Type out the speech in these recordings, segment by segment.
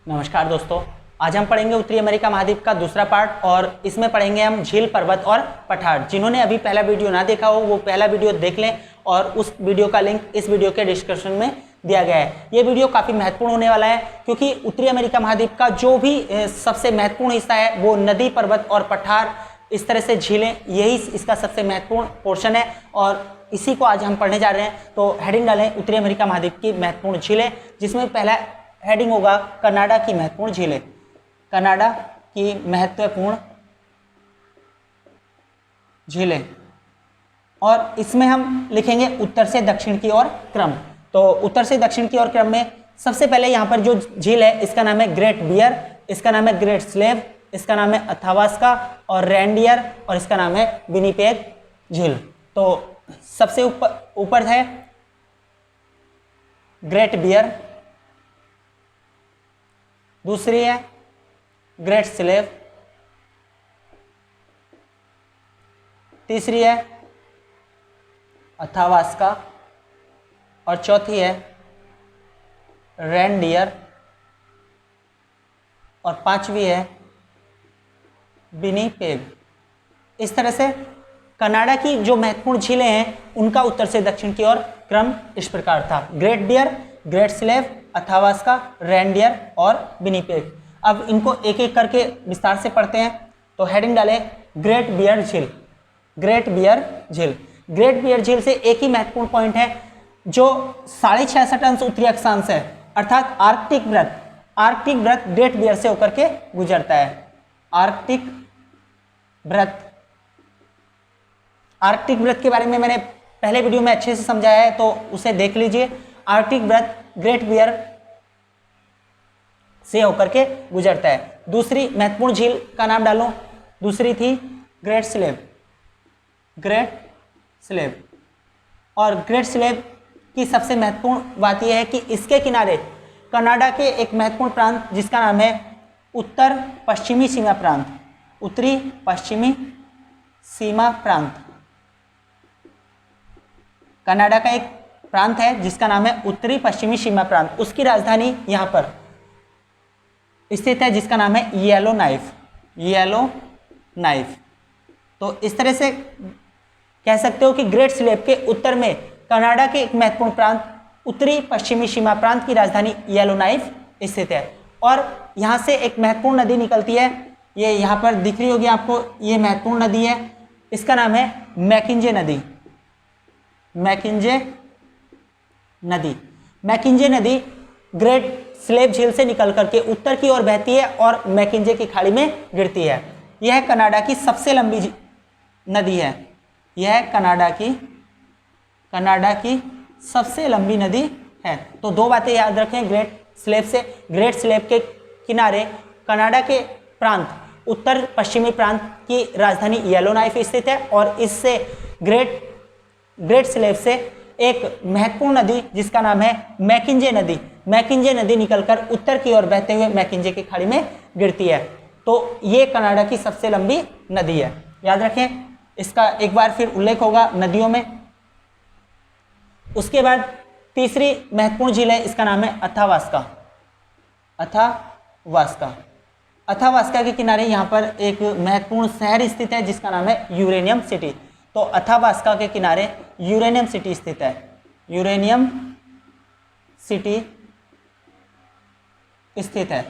नमस्कार दोस्तों, आज हम पढ़ेंगे उत्तरी अमेरिका महाद्वीप का दूसरा पार्ट और इसमें पढ़ेंगे हम झील, पर्वत और पठार। जिन्होंने अभी पहला वीडियो ना देखा हो वो पहला वीडियो देख लें और उस वीडियो का लिंक इस वीडियो के डिस्क्रिप्शन में दिया गया है। ये वीडियो काफ़ी महत्वपूर्ण होने वाला है क्योंकि उत्तरी अमेरिका महाद्वीप का जो भी सबसे महत्वपूर्ण हिस्सा है वो नदी, पर्वत और पठार, इस तरह से झीलें, यही इसका सबसे महत्वपूर्ण पोर्शन है और इसी को आज हम पढ़ने जा रहे हैं। तो हेडिंग डालें उत्तरी अमेरिका महाद्वीप की महत्वपूर्ण झीलें, जिसमें पहला हेडिंग होगा कनाडा की महत्वपूर्ण झीलें। कनाडा की महत्वपूर्ण झीलें और इसमें हम लिखेंगे उत्तर से दक्षिण की ओर क्रम। तो उत्तर से दक्षिण की ओर क्रम में सबसे पहले यहाँ पर जो झील है इसका नाम है ग्रेट बियर, इसका नाम है ग्रेट स्लेव, इसका नाम है अथावास्का और रेनडियर और इसका नाम है विनिपेग झील। तो सबसे ऊपर है ग्रेट बियर, दूसरी है ग्रेट स्लेव, तीसरी है अथावास्का और चौथी है रेनडियर और पांचवी है विनिपेग। इस तरह से कनाडा की जो महत्वपूर्ण झीलें हैं उनका उत्तर से दक्षिण की ओर क्रम इस प्रकार था: Great Bear, Great Slave, Athabasca, Reindeer और विनिपेग। अब इनको एक एक करके विस्तार से पढ़ते हैं। तो हेडिंग डालें ग्रेट बियर झील। ग्रेट बियर झील, ग्रेट बियर झील से एक ही महत्वपूर्ण पॉइंट है जो 66.5 अंश उत्तरी अक्षांश है, अर्थात आर्कटिक वृत्त। आर्कटिक वृत्त ग्रेट बियर से होकर के गुजरता है। आर्कटिक वृत्त, आर्कटिक वृत्त के बारे में मैंने पहले वीडियो में अच्छे से समझाया है, तो उसे देख लीजिए। आर्कटिक वृत्त ग्रेट बियर से होकर के गुजरता है। दूसरी महत्वपूर्ण झील का नाम डालो, दूसरी थी ग्रेट स्लेव। ग्रेट स्लेव और ग्रेट स्लेव की सबसे महत्वपूर्ण बात यह है कि इसके किनारे कनाडा के एक महत्वपूर्ण प्रांत जिसका नाम है उत्तर पश्चिमी सीमा प्रांत, उत्तरी पश्चिमी सीमा प्रांत। कनाडा का एक प्रांत है जिसका नाम है उत्तरी पश्चिमी सीमा प्रांत, उसकी राजधानी यहां पर स्थित है जिसका नाम है येलो नाइफ। Yellow knife. तो इस तरह से कह सकते हो कि ग्रेट स्लेव के उत्तर में कनाडा के एक महत्वपूर्ण प्रांत उत्तरी पश्चिमी सीमा प्रांत की राजधानी येलो नाइफ स्थित है और यहां से एक महत्वपूर्ण नदी निकलती है। ये यहां पर दिख रही होगी आपको, ये महत्वपूर्ण नदी है, इसका नाम है मैकिंजे नदी। मैकिंजे नदी, मैकिंजे नदी ग्रेट स्लेव झील से निकल करके उत्तर की ओर बहती है और मैकिंजे की खाड़ी में गिरती है। यह कनाडा की सबसे लंबी नदी है। यह कनाडा की सबसे लंबी नदी है। तो दो बातें याद रखें ग्रेट स्लेव से। ग्रेट स्लेव के किनारे कनाडा के प्रांत उत्तर पश्चिमी प्रांत की राजधानी येलो नाइफ स्थित है और इससे ग्रेट स्लेव से एक महत्वपूर्ण नदी जिसका नाम है मैकिंजे नदी, मैकिंजे नदी निकलकर उत्तर की ओर बहते हुए मैकिंजे की खाड़ी में गिरती है। तो ये कनाडा की सबसे लंबी नदी है, याद रखें। इसका एक बार फिर उल्लेख होगा नदियों में। उसके बाद तीसरी महत्वपूर्ण झील है, इसका नाम है अथावास्का। अथावास्का, अथावास्का के किनारे यहाँ पर एक महत्वपूर्ण शहर स्थित है जिसका नाम है यूरेनियम सिटी। तो अथावास्का के किनारे यूरेनियम सिटी स्थित है। यूरेनियम सिटी स्थित है।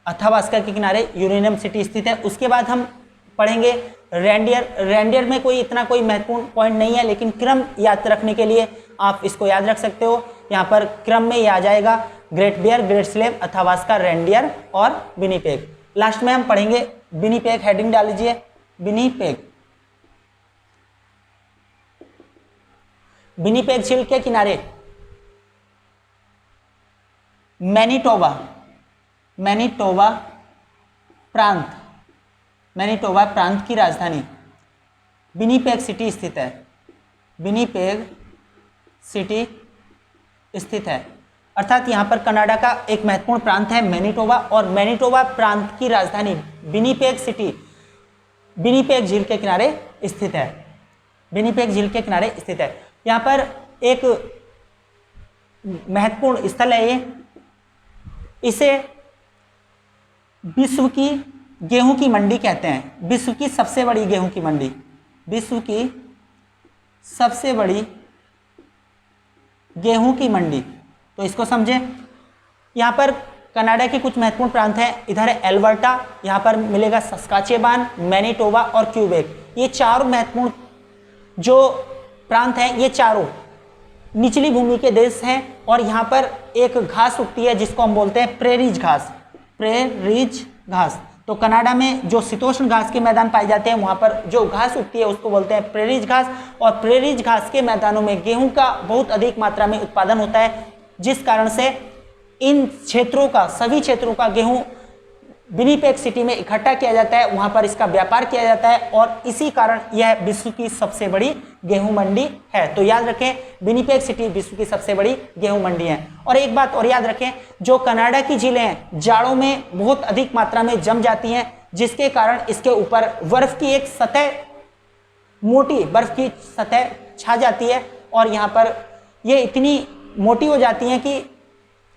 अथावास्का के किनारे यूरेनियम सिटी स्थित है। उसके बाद हम पढ़ेंगे रेनडियर। रेनडियर में इतना कोई महत्वपूर्ण पॉइंट नहीं है, लेकिन क्रम याद रखने के लिए आप इसको याद रख सकते हो। यहाँ पर क्रम में ये आ जाएगा Great Bear, Great Slave, Athabasca, Reindeer और विनिपेग। लास्ट में हम पढ़ेंगे विनिपेग। हेडिंग डाल लीजिए विनिपेग। विनिपेग झील के किनारे मैनीटोबा प्रांत की राजधानी विनिपेग सिटी स्थित है। विनिपेग सिटी स्थित है, अर्थात यहां पर कनाडा का एक महत्वपूर्ण प्रांत है मैनीटोबा और मैनीटोबा प्रांत की राजधानी विनिपेग सिटी विनिपेग झील के किनारे स्थित है। विनिपेग झील के किनारे स्थित है। यहाँ पर एक महत्वपूर्ण स्थल है ये, इसे विश्व की गेहूं की मंडी कहते हैं, विश्व की सबसे बड़ी गेहूं की मंडी, विश्व की सबसे बड़ी गेहूं की मंडी। तो इसको समझे। यहाँ पर कनाडा के कुछ महत्वपूर्ण प्रांत हैं, इधर है एल्बर्टा, यहाँ पर मिलेगा सस्काचेवान, मैनीटोबा और क्यूबेक। ये चारों महत्वपूर्ण जो प्रांत हैं, ये चारों निचली भूमि के देश हैं और यहाँ पर एक घास उगती है जिसको हम बोलते हैं प्रेरीज घास, प्रेरीज घास। तो कनाडा में जो शीतोष्ण घास के मैदान पाए जाते हैं, वहाँ पर जो घास उगती है उसको बोलते हैं प्रेरीज घास, और प्रेरीज घास के मैदानों में गेहूं का बहुत अधिक मात्रा में उत्पादन होता है, जिस कारण से इन क्षेत्रों का, सभी क्षेत्रों का गेहूं विनिपेग सिटी में इकट्ठा किया जाता है, वहां पर इसका व्यापार किया जाता है और इसी कारण यह विश्व की सबसे बड़ी गेहूं मंडी है। तो याद रखें, विनिपेग सिटी विश्व की सबसे बड़ी गेहूं मंडी है। और एक बात और याद रखें, जो कनाडा की झीलें हैं जाड़ों में बहुत अधिक मात्रा में जम जाती हैं, जिसके कारण इसके ऊपर बर्फ की एक सतह, मोटी बर्फ की सतह छा जाती है और यहाँ पर ये इतनी मोटी हो जाती हैं कि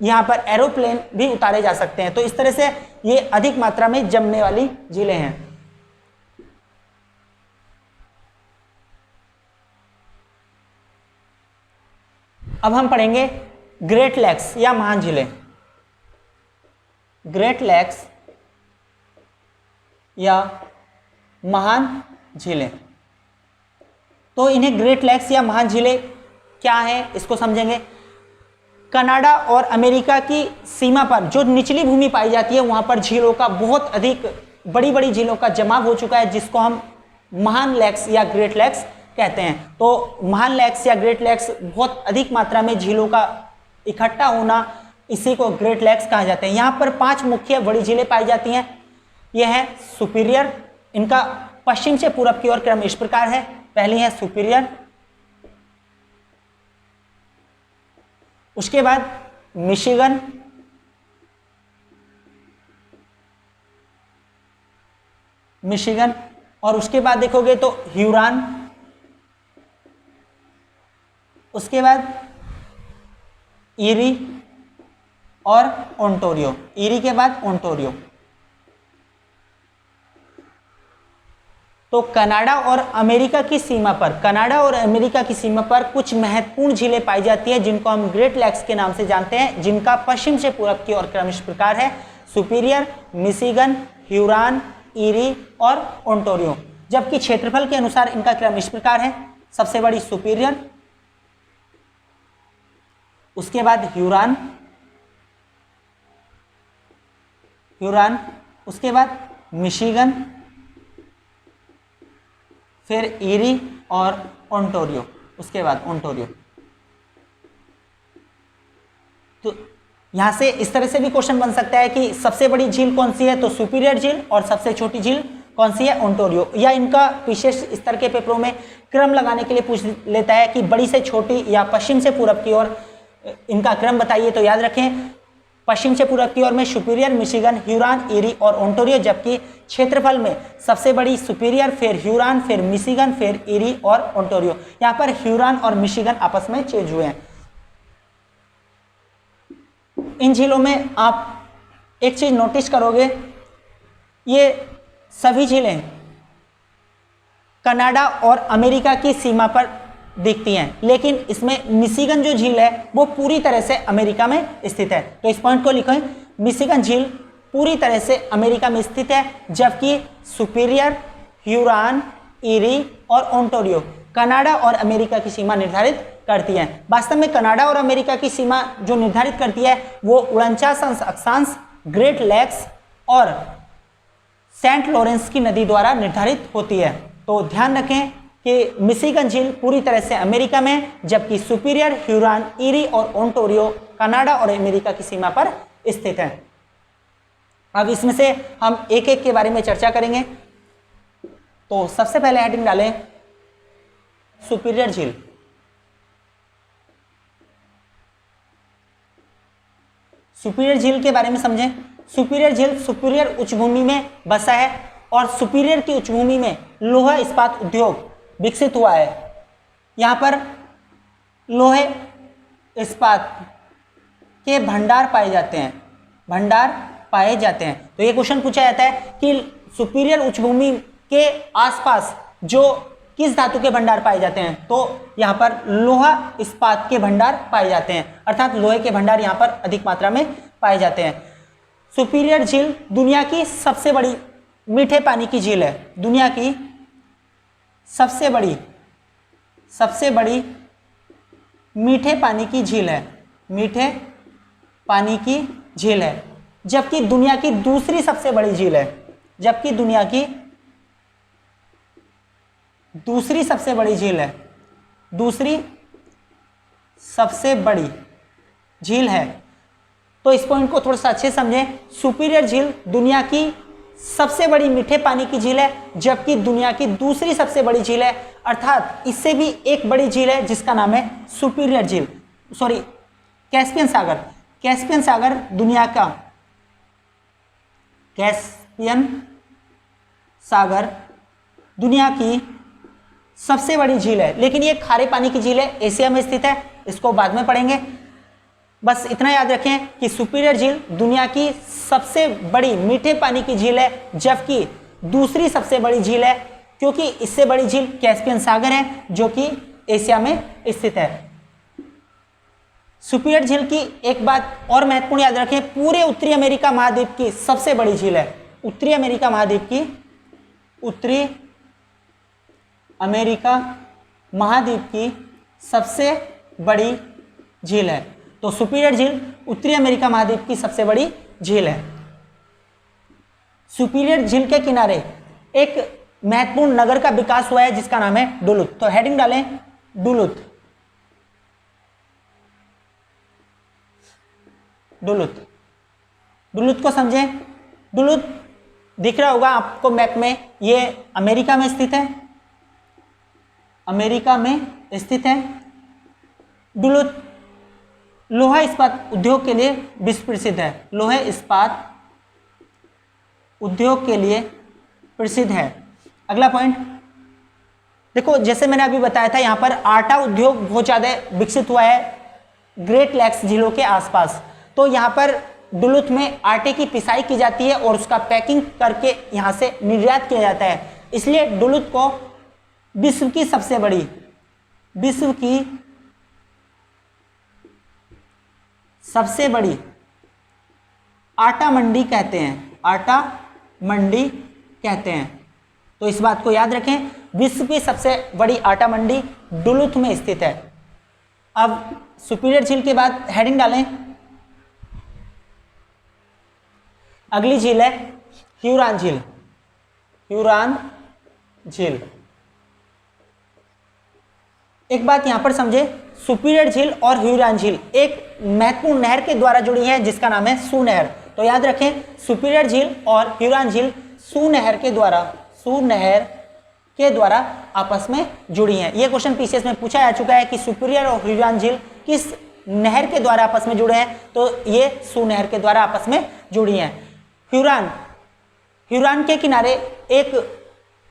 यहाँ पर एरोप्लेन भी उतारे जा सकते हैं। तो इस तरह से ये अधिक मात्रा में जमने वाली झीलें हैं। अब हम पढ़ेंगे ग्रेट लेक्स या महान झीलें। ग्रेट लेक्स या महान झीलें, तो इन्हें ग्रेट लेक्स या महान झीलें क्या है इसको समझेंगे। कनाडा और अमेरिका की सीमा पर जो निचली भूमि पाई जाती है, वहां पर झीलों का बहुत अधिक, बड़ी बड़ी झीलों का जमाव हो चुका है, जिसको हम महान लेक्स या ग्रेट लेक्स कहते हैं। तो महान लेक्स या ग्रेट लेक्स, बहुत अधिक मात्रा में झीलों का इकट्ठा होना, इसी को ग्रेट लेक्स कहा जाता है। यहाँ पर 5 मुख्य बड़ी झीलें पाई जाती हैं। यह है सुपीरियर, इनका पश्चिम से पूरब की ओर क्रम इस प्रकार है। पहली है सुपीरियर, उसके बाद मिशिगन, मिशिगन, और उसके बाद देखोगे तो ह्यूरॉन, उसके बाद ईरी और ओंटारियो, ईरी के बाद ओंटारियो। तो कनाडा और अमेरिका की सीमा पर, कनाडा और अमेरिका की सीमा पर कुछ महत्वपूर्ण झीलें पाई जाती हैं, जिनको हम ग्रेट लेक्स के नाम से जानते हैं, जिनका पश्चिम से पूरब की ओर क्रम इस प्रकार है: सुपीरियर, मिशिगन, ह्यूरॉन, ईरी और ओंटारियो। जबकि क्षेत्रफल के अनुसार इनका क्रम इस प्रकार है: सबसे बड़ी सुपीरियर, उसके बाद ह्यूरॉन, ह्यूरॉन, उसके बाद मिशिगन, फिर ईरी और ओंटारियो, उसके बाद ओंटारियो। तो यहां से इस तरह से भी क्वेश्चन बन सकता है कि सबसे बड़ी झील कौन सी है, तो सुपीरियर झील, और सबसे छोटी झील कौन सी है, ओंटारियो। या इनका विशेष स्तर के पेपरों में क्रम लगाने के लिए पूछ लेता है कि बड़ी से छोटी या पश्चिम से पूरब की ओर इनका क्रम बताइए। तो याद रखें, पश्चिम से पूरब की ओर में सुपीरियर, मिशिगन, ह्यूरॉन, ईरी और ओंटारियो, जबकि क्षेत्रफल में सबसे बड़ी सुपीरियर, फिर ह्यूरॉन, फिर मिशिगन, फिर ईरी और ओंटारियो। यहां पर ह्यूरॉन और मिशिगन आपस में चेंज हुए हैं। इन झीलों में आप एक चीज नोटिस करोगे, ये सभी झीलें कनाडा और अमेरिका की सीमा पर दिखती हैं, लेकिन इसमें मिशिगन जो झील है वो पूरी तरह से अमेरिका में स्थित है। तो इस पॉइंट को लिखें, मिशिगन झील पूरी तरह से अमेरिका में स्थित है, जबकि सुपीरियर, ह्यूरॉन, ईरी और ओंटारियो कनाडा और अमेरिका की सीमा निर्धारित करती हैं। वास्तव में कनाडा और अमेरिका की सीमा जो निर्धारित करती है वो 49 अक्षांश, ग्रेट लेक्स और सेंट लॉरेंस की नदी द्वारा निर्धारित होती है। तो ध्यान रखें कि मिशिगन झील पूरी तरह से अमेरिका में, जबकि सुपीरियर, ह्यूरॉन, ईरी और ओंटारियो कनाडा और अमेरिका की सीमा पर स्थित है। अब इसमें से हम एक एक के बारे में चर्चा करेंगे। तो सबसे पहले हेडिंग डालें सुपीरियर झील। सुपीरियर झील के बारे में समझें। सुपीरियर झील सुपीरियर उच्चभूमि में बसा है और सुपीरियर की उच्चभूमि में लोहा इस्पात उद्योग विकसित हुआ है। यहाँ पर लोहे इस्पात के भंडार पाए जाते हैं, भंडार पाए जाते हैं। तो ये क्वेश्चन पूछा जाता है कि सुपीरियर उच्चभूमि के आसपास जो किस धातु के भंडार पाए जाते हैं, तो यहाँ पर लोहा इस्पात के भंडार पाए जाते हैं, अर्थात लोहे के भंडार यहाँ पर अधिक मात्रा में पाए जाते हैं। सुपीरियर झील दुनिया की सबसे बड़ी मीठे पानी की झील है, दुनिया की सबसे बड़ी मीठे पानी की झील है, मीठे पानी की झील है, जबकि दुनिया की दूसरी सबसे बड़ी झील है, जबकि दुनिया की दूसरी सबसे बड़ी झील है, दूसरी सबसे बड़ी झील है। तो इस पॉइंट को थोड़ा सा अच्छे समझें। सुपीरियर झील दुनिया की सबसे बड़ी मीठे पानी की झील है, जबकि दुनिया की दूसरी सबसे बड़ी झील है, अर्थात इससे भी एक बड़ी झील है जिसका नाम है सुपीरियर झील, सॉरी कैस्पियन सागर। कैस्पियन सागर दुनिया का, कैस्पियन सागर दुनिया की सबसे बड़ी झील है, लेकिन ये खारे पानी की झील है, एशिया में स्थित है, इसको बाद में पढ़ेंगे। बस इतना याद रखें कि सुपीरियर झील दुनिया की सबसे बड़ी मीठे पानी की झील है, जबकि दूसरी सबसे बड़ी झील है, क्योंकि इससे बड़ी झील कैस्पियन सागर है जो कि एशिया में स्थित है। सुपीरियर झील की एक बात और महत्वपूर्ण याद रखें, पूरे उत्तरी अमेरिका महाद्वीप की सबसे बड़ी झील है, उत्तरी अमेरिका महाद्वीप की, उत्तरी अमेरिका महाद्वीप की सबसे बड़ी झील है। तो सुपीरियर झील उत्तरी अमेरिका महाद्वीप की सबसे बड़ी झील है। सुपीरियर झील के किनारे एक महत्वपूर्ण नगर का विकास हुआ है जिसका नाम है डुलुथ। तो हेडिंग डालें डुलुथ, डुलुथ, डुलुथ को समझें। डुलुथ दिख रहा होगा आपको मैप में, ये अमेरिका में स्थित है, अमेरिका में स्थित है। डुलुथ लोहा इस्पात उद्योग के लिए विश्व प्रसिद्ध है, लोहे इस्पात उद्योग के लिए प्रसिद्ध है। अगला पॉइंट देखो, जैसे मैंने अभी बताया था, यहाँ पर आटा उद्योग बहुत ज़्यादा विकसित हुआ है ग्रेट लैक्स झीलों के आसपास। तो यहाँ पर डुलुथ में आटे की पिसाई की जाती है और उसका पैकिंग करके यहाँ से निर्यात किया जाता है, इसलिए डुलुथ को विश्व की सबसे बड़ी, विश्व की सबसे बड़ी आटा मंडी कहते हैं, आटा मंडी कहते हैं। तो इस बात को याद रखें, विश्व की सबसे बड़ी आटा मंडी डुलुथ में स्थित है। अब सुपीरियर झील के बाद हेडिंग डालें, अगली झील है ह्यूरॉन झील, ह्यूरॉन झील। एक बात यहां पर समझे, सुपीरियर झील और ह्यूरॉन झील एक महत्वपूर्ण नहर के द्वारा जुड़ी है जिसका नाम है सू नहर। तो याद रखें, सुपीरियर झील और ह्यूरॉन झील सू नहर के द्वारा आपस में जुड़ी हैं। यह क्वेश्चन पीसीएस में पूछा जा चुका है कि सुपीरियर और ह्यूरॉन झील किस नहर के द्वारा आपस में जुड़े हैं, तो ये सू नहर के द्वारा आपस में जुड़ी हैं। ह्यूरॉन के किनारे एक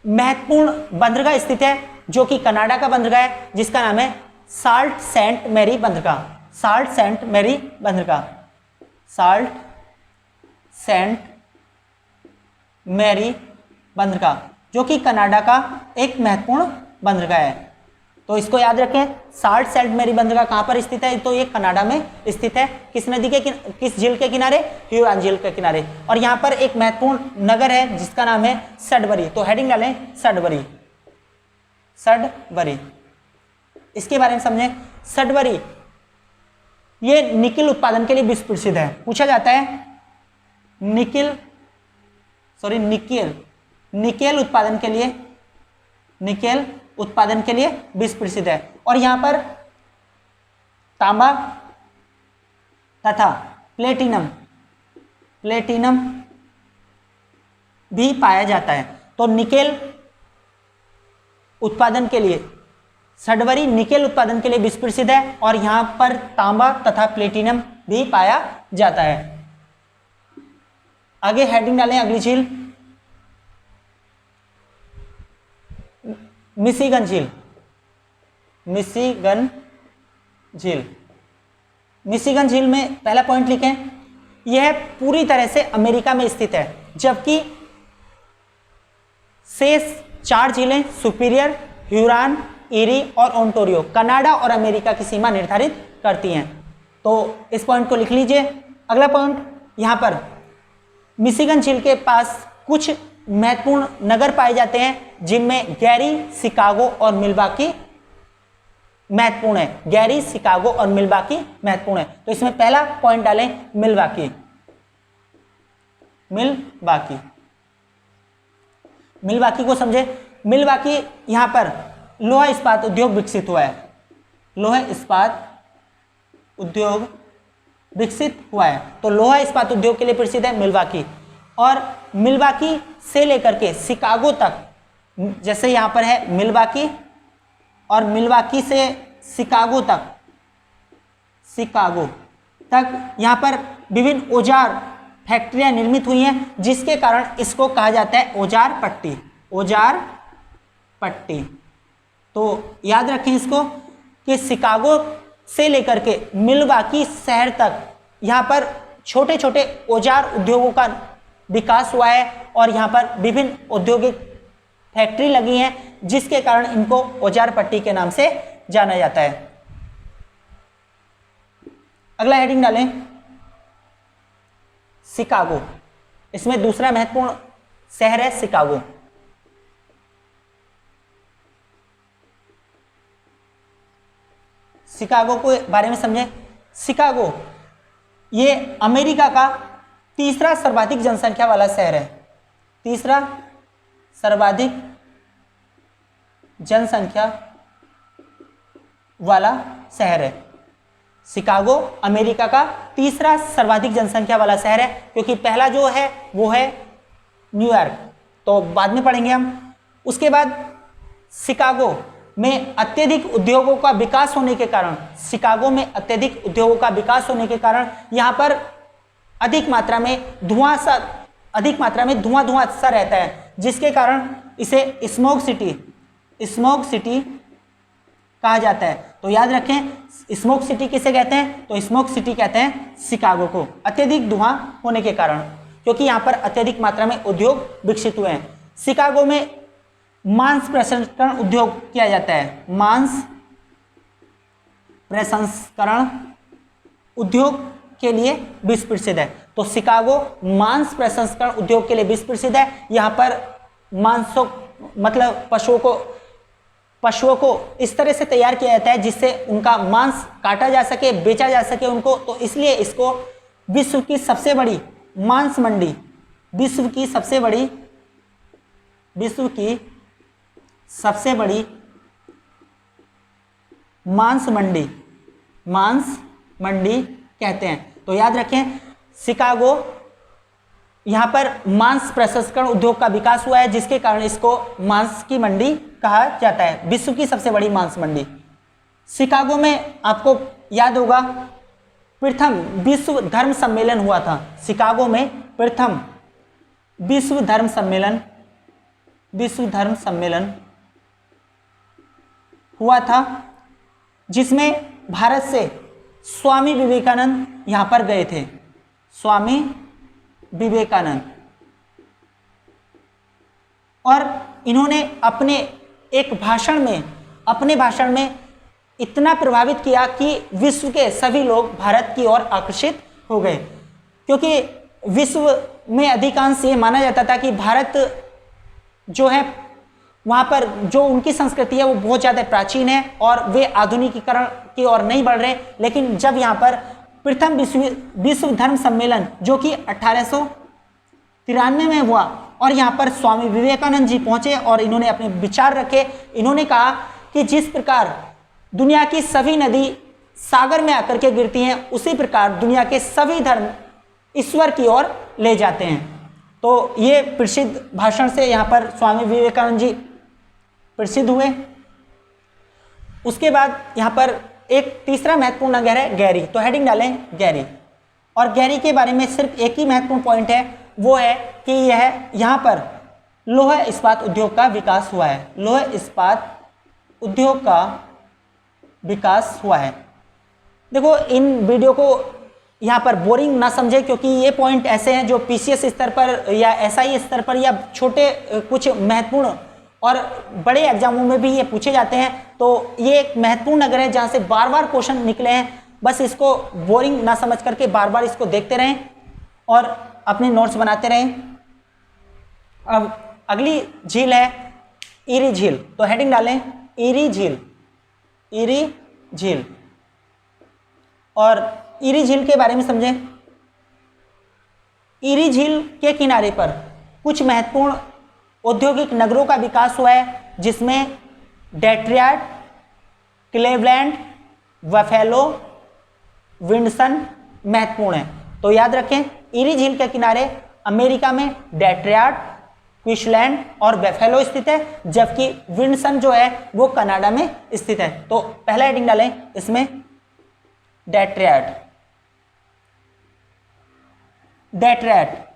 महत्वपूर्ण बंदरगाह स्थित है जो कि कनाडा का बंदरगाह है, जिसका नाम है साल्ट सेंट मैरी बंदरगाह, साल्ट सेंट मैरी बंदरगाह, साल्ट सेंट मैरी बंदरगाह, जो कि कनाडा का एक महत्वपूर्ण बंदरगाह है। तो इसको याद रखें, साल्ट सेंट मैरी बंदरगाह कहां पर स्थित है, तो ये कनाडा में स्थित है। किस नदी के किस झील के किनारे, ह्यूरॉन झील के किनारे। और यहां पर एक महत्वपूर्ण नगर है जिसका नाम है सडबरी। तो हेडिंग डालें सडबरी, सडबरी। इसके बारे में समझें, सडबरी ये निकिल उत्पादन के लिए विश्व प्रसिद्ध है। पूछा जाता है निकिल उत्पादन के लिए, निकेल उत्पादन के लिए विश्व प्रसिद्ध है। और यहां पर तांबा तथा प्लेटिनम भी पाया जाता है। तो निकेल उत्पादन के लिए, सडबरी निकेल उत्पादन के लिए विश्व प्रसिद्ध है और यहां पर तांबा तथा प्लेटिनम भी पाया जाता है। आगे हेडिंग डालें अगली झील, मिशिगन झील, मिशिगन झील। मिशिगन झील में पहला पॉइंट लिखें, यह पूरी तरह से अमेरिका में स्थित है, जबकि शेष 4 झीलें सुपीरियर, ह्यूरॉन, ईरी और ओंटारियो कनाडा और अमेरिका की सीमा निर्धारित करती हैं। तो इस पॉइंट को लिख लीजिए। अगला पॉइंट, यहां पर मिशिगन झील के पास कुछ महत्वपूर्ण नगर पाए जाते हैं, जिनमें गैरी, शिकागो और मिल्वाकी महत्वपूर्ण है। गैरी, शिकागो और मिल्वाकी महत्वपूर्ण है। तो इसमें पहला पॉइंट डालें मिल्वाकी। मिल्वाकी, मिल्वाकी को समझे। मिल्वाकी यहां पर लोहा इस्पात उद्योग विकसित हुआ है। लोहा इस्पात उद्योग विकसित हुआ है, तो लोहा इस्पात उद्योग के लिए प्रसिद्ध है मिल्वाकी। और मिल्वाकी से लेकर के शिकागो तक, जैसे यहां पर है मिल्वाकी, और मिल्वाकी से शिकागो तक, शिकागो तक यहां पर विभिन्न औजार फैक्ट्रियां निर्मित हुई हैं, जिसके कारण इसको कहा जाता है औजार पट्टी। औजार पट्टी। तो याद रखें इसको कि शिकागो से लेकर के मिल्वाकी शहर तक यहाँ पर छोटे छोटे औजार उद्योगों का विकास हुआ है, और यहाँ पर विभिन्न औद्योगिक फैक्ट्री लगी हैं, जिसके कारण इनको औजार पट्टी के नाम से जाना जाता है। अगला हेडिंग डालें शिकागो। इसमें दूसरा महत्वपूर्ण शहर है शिकागो। शिकागो के बारे में समझें। शिकागो ये अमेरिका का तीसरा सर्वाधिक जनसंख्या वाला शहर है। तीसरा सर्वाधिक जनसंख्या वाला शहर है शिकागो। अमेरिका का तीसरा सर्वाधिक जनसंख्या वाला शहर है, क्योंकि पहला जो है वो है न्यूयॉर्क, तो बाद में पढ़ेंगे हम। उसके बाद शिकागो में अत्यधिक उद्योगों का विकास होने के कारण, शिकागो में अत्यधिक उद्योगों का विकास होने के कारण यहाँ पर अधिक मात्रा में धुआं सा रहता है, जिसके कारण इसे स्मोक सिटी कहा जाता है। तो याद रखें, स्मोक सिटी किसे कहते हैं? तो स्मोक सिटी कहते हैं शिकागो को, अत्यधिक धुआं होने के कारण, क्योंकि यहाँ पर अत्यधिक मात्रा में उद्योग विकसित हुए हैं। शिकागो में मांस प्रसंस्करण उद्योग किया जाता है। मांस प्रसंस्करण उद्योग के लिए विश्व प्रसिद्ध है। तो शिकागो मांस प्रसंस्करण उद्योग के लिए विश्व प्रसिद्ध है। यहाँ पर मांसों मतलब पशुओं को इस तरह से तैयार किया जाता है जिससे उनका मांस काटा जा सके, बेचा जा सके उनको। तो इसलिए इसको विश्व की सबसे बड़ी मांस मंडी, विश्व की सबसे बड़ी मांस मंडी कहते हैं। तो याद रखें, शिकागो यहाँ पर मांस प्रसंस्करण उद्योग का विकास हुआ है, जिसके कारण इसको मांस की मंडी कहा जाता है, विश्व की सबसे बड़ी मांस मंडी। शिकागो में आपको याद होगा प्रथम विश्व धर्म सम्मेलन हुआ था। शिकागो में प्रथम विश्व धर्म सम्मेलन हुआ था, जिसमें भारत से स्वामी विवेकानंद यहां पर गए थे। स्वामी विवेकानंद, और इन्होंने अपने भाषण में इतना प्रभावित किया कि विश्व के सभी लोग भारत की ओर आकर्षित हो गए, क्योंकि विश्व में अधिकांश ये माना जाता था कि भारत जो है वहाँ पर जो उनकी संस्कृति है वो बहुत ज़्यादा प्राचीन है और वे आधुनिकीकरण की ओर नहीं बढ़ रहे। लेकिन जब यहाँ पर प्रथम विश्व धर्म सम्मेलन जो कि 1893 में हुआ और यहाँ पर स्वामी विवेकानंद जी पहुँचे और इन्होंने अपने विचार रखे। इन्होंने कहा कि जिस प्रकार दुनिया की सभी नदी सागर में आकर के गिरती हैं, उसी प्रकार दुनिया के सभी धर्म ईश्वर की ओर ले जाते हैं। तो ये प्रसिद्ध भाषण से यहाँ पर स्वामी विवेकानंद जी प्रसिद्ध हुए। उसके बाद यहाँ पर एक तीसरा महत्वपूर्ण नगर है गैरी। तो हेडिंग डालें गैरी। और गैरी के बारे में सिर्फ एक ही महत्वपूर्ण पॉइंट है, वो है कि यहाँ पर लोहा इस्पात उद्योग का विकास हुआ है। लोहा इस्पात उद्योग का विकास हुआ है। देखो, इन वीडियो को यहाँ पर बोरिंग ना समझे, क्योंकि ये पॉइंट ऐसे हैं जो पीसीएस स्तर पर या एसआई स्तर पर या छोटे कुछ महत्वपूर्ण और बड़े एग्जामों में भी ये पूछे जाते हैं। तो ये एक महत्वपूर्ण नगर है जहाँ से बार बार क्वेश्चन निकले हैं। बस इसको बोरिंग ना समझ करके बार बार इसको देखते रहें और अपने नोट्स बनाते रहें। अब अगली झील है ईरी झील, तो हेडिंग डालें ईरी झील, ईरी झील। और ईरी झील के बारे में समझें। ईरी झील के किनारे पर कुछ महत्वपूर्ण औद्योगिक नगरों का विकास हुआ है, जिसमें डेट्रॉयट, क्लीवलैंड, बफेलो, विंडसन महत्वपूर्ण है। तो याद रखें, ईरी झील के किनारे अमेरिका में डेट्रॉयट, क्वींसलैंड और बफेलो स्थित है, जबकि विंडसन जो है वो कनाडा में स्थित है। तो पहला हेडिंग डालें इसमें डेट्रॉयट। डेट्रॉयट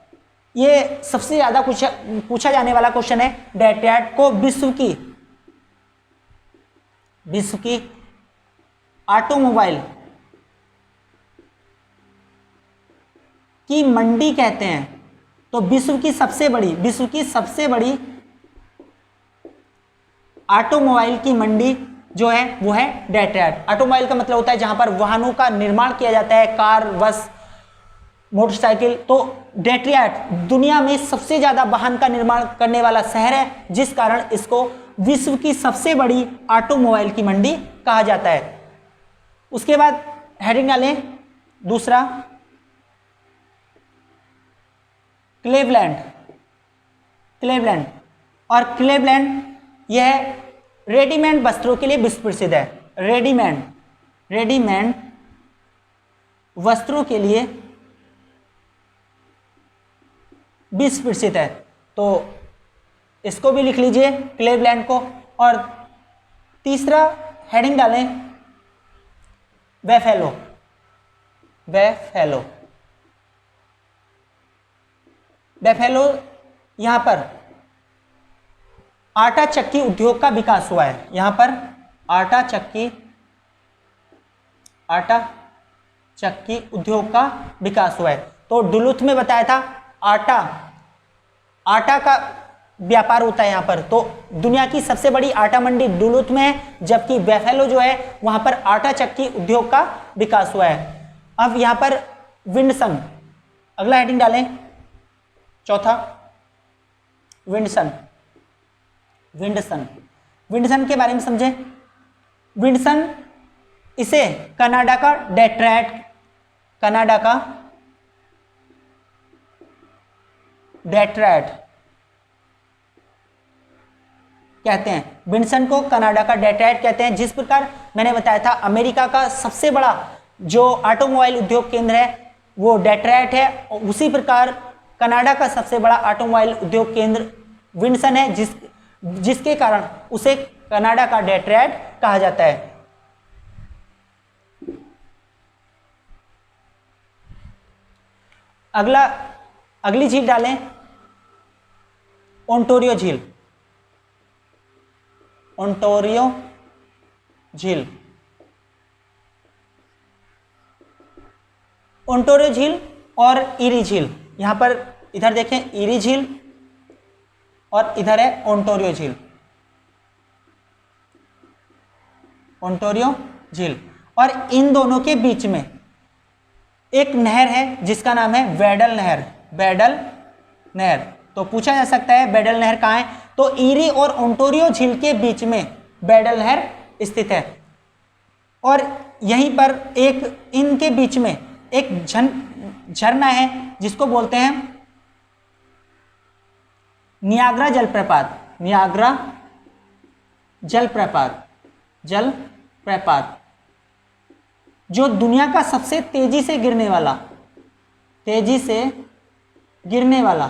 ये सबसे ज्यादा पूछा जाने वाला क्वेश्चन है। डेट्रॉयट को विश्व की ऑटोमोबाइल की मंडी कहते हैं। तो विश्व की सबसे बड़ी ऑटोमोबाइल की मंडी जो है वो है डेट्रॉयट। ऑटोमोबाइल का मतलब होता है जहां पर वाहनों का निर्माण किया जाता है, कार, बस, मोटरसाइकिल। तो डेट्रॉयट दुनिया में सबसे ज्यादा वाहन का निर्माण करने वाला शहर है, जिस कारण इसको विश्व की सबसे बड़ी ऑटोमोबाइल की मंडी कहा जाता है। उसके बाद हेडिंग डालें दूसरा क्लीवलैंड। क्लीवलैंड और क्लीवलैंड यह रेडीमेड वस्त्रों के लिए विश्व प्रसिद्ध है। रेडीमेड वस्त्रों के लिए विश्व प्रसिद्ध है। तो इसको भी लिख लीजिए क्लीवलैंड को। और तीसरा हेडिंग डालें बफेलो। बफेलो यहां पर आटा चक्की उद्योग का विकास हुआ है। यहां पर आटा चक्की उद्योग का विकास हुआ है। तो डुलुथ में बताया था आटा का व्यापार होता है यहां पर। तो दुनिया की सबसे बड़ी आटा मंडी डुलुथ में है, जबकि बफेलो जो है वहां पर आटा चक्की उद्योग का विकास हुआ है। अब यहां पर विंडसन, अगला हेडिंग डालें चौथा विंडसन के बारे में समझें। विंडसन इसे कनाडा का डेट्रॉयट कहते हैं। विंडसन को कनाडा का डेट्रॉयट कहते हैं। जिस प्रकार मैंने बताया था अमेरिका का सबसे बड़ा जो ऑटोमोबाइल उद्योग केंद्र है वो डेट्रॉयट है, उसी प्रकार कनाडा का सबसे बड़ा ऑटोमोबाइल उद्योग केंद्र विंडसन है, जिसके कारण उसे कनाडा का डेट्रॉयट कहा जाता है। अगली झील डालें ओंटारियो झील। ओंटारियो झील और ईरी झील। यहां पर इधर देखें ईरी झील और इधर है ओंटारियो झील। और इन दोनों के बीच में एक नहर है जिसका नाम है वेडल नहर। तो पूछा जा सकता है वेडल नहर कहाँ है। तो ईरी और ओंटारियो झील के बीच में वेडल नहर स्थित है। और यहीं पर इनके बीच में एक झरना है जिसको बोलते हैं नियाग्रा जलप्रपात, जो दुनिया का सबसे तेजी से गिरने वाला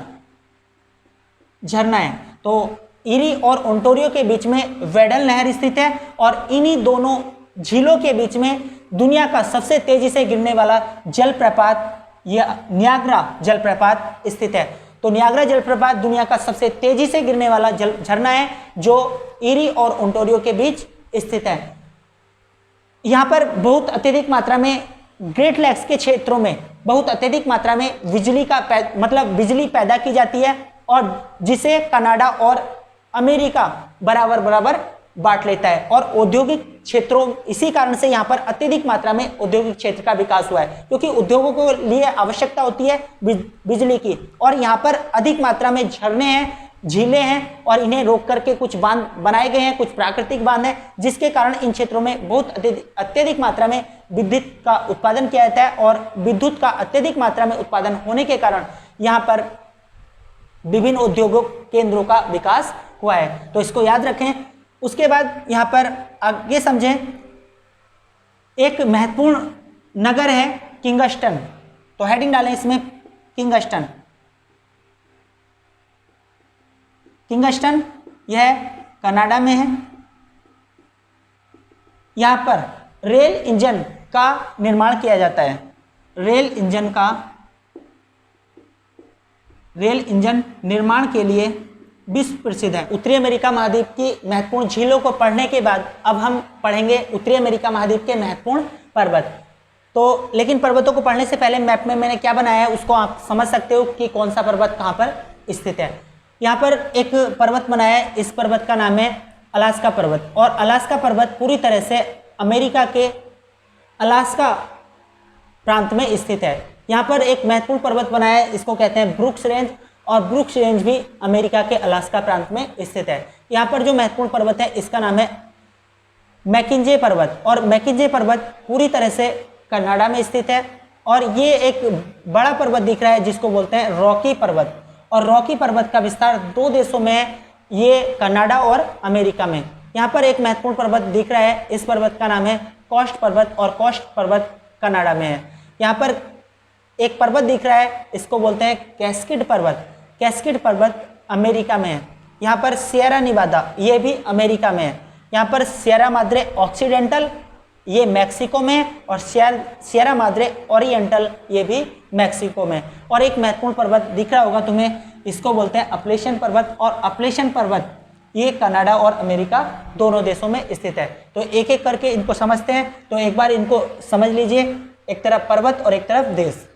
झरना है। तो ईरी और ओंटारियो के बीच में वेडल नहर स्थित है और इन्हीं दोनों झीलों के बीच में दुनिया का सबसे तेजी से गिरने वाला जलप्रपात या नियाग्रा जलप्रपात स्थित है। तो नियाग्रा जलप्रपात दुनिया का सबसे तेजी से गिरने वाला झरना है जो ईरी और ओंटारियो के बीच स्थित है। यहाँ पर बहुत अत्यधिक मात्रा में ग्रेट लेक्स के क्षेत्रों में बहुत अत्यधिक मात्रा में बिजली का मतलब बिजली पैदा की जाती है और जिसे कनाडा और अमेरिका बराबर बराबर बांट लेता है। और औद्योगिक क्षेत्रों, इसी कारण से यहाँ पर अत्यधिक मात्रा में औद्योगिक क्षेत्र का विकास हुआ है, क्योंकि उद्योगों को लिए आवश्यकता होती है बिजली की, और यहाँ पर अधिक मात्रा में झरने हैं, झीलें हैं, और इन्हें रोक करके कुछ बांध बनाए गए हैं, कुछ प्राकृतिक बांध हैं, जिसके कारण इन क्षेत्रों में बहुत अत्यधिक मात्रा में विद्युत का उत्पादन किया जाता है। और विद्युत का अत्यधिक मात्रा में उत्पादन होने के कारण यहाँ पर विभिन्न उद्योगों केंद्रों का विकास हुआ है। तो इसको याद रखें। उसके बाद यहाँ पर आगे समझें, एक महत्वपूर्ण नगर है किंगस्टन। तो हेडिंग डालें इसमें किंगस्टन। किंगस्टन यह कनाडा में है। यहां पर रेल इंजन का निर्माण किया जाता है। रेल इंजन निर्माण के लिए विश्व प्रसिद्ध है। उत्तरी अमेरिका महाद्वीप की महत्वपूर्ण झीलों को पढ़ने के बाद अब हम पढ़ेंगे उत्तरी अमेरिका महाद्वीप के महत्वपूर्ण पर्वत। तो लेकिन पर्वतों को पढ़ने से पहले मैप में मैंने क्या बनाया है उसको आप समझ सकते हो कि कौन सा पर्वत कहां पर स्थित है। यहाँ पर एक पर्वत बनाया है, इस पर्वत का नाम है अलास्का पर्वत। और अलास्का पर्वत पूरी तरह से अमेरिका के अलास्का प्रांत में स्थित है। यहाँ पर एक महत्वपूर्ण पर्वत बनाया है, इसको कहते हैं ब्रुक्स रेंज, और ब्रुक्स रेंज भी अमेरिका के अलास्का प्रांत में स्थित है। यहाँ पर जो महत्वपूर्ण पर्वत है इसका नाम है मैकिंजे पर्वत, और मैकिंजे पर्वत पूरी तरह से कनाडा में स्थित है। और ये एक बड़ा पर्वत दिख रहा है जिसको बोलते हैं रॉकी पर्वत, और रॉकी पर्वत का विस्तार दो देशों में है, ये कनाडा और अमेरिका में। यहाँ पर एक महत्वपूर्ण पर्वत दिख रहा है, इस पर्वत का नाम है कॉस्ट पर्वत, और कॉस्ट पर्वत कनाडा में है। यहाँ पर एक पर्वत दिख रहा है, इसको बोलते हैं कैस्केड पर्वत। कैस्केड पर्वत अमेरिका में है। यहाँ पर सियरा निवादा, ये भी अमेरिका में है। यहाँ पर सियरा माद्रे ऑक्सीडेंटल, ये मैक्सिको में है, और सियरा माद्रे ओरिएंटल, ये भी मैक्सिको में। और एक महत्वपूर्ण पर्वत दिख रहा होगा तुम्हें, इसको बोलते हैं अपलेशन पर्वत, और अपलेशन पर्वत ये कनाडा और अमेरिका दोनों देशों में स्थित है। तो एक एक करके इनको समझते हैं। तो एक बार इनको समझ लीजिए, एक तरफ पर्वत और एक तरफ देश,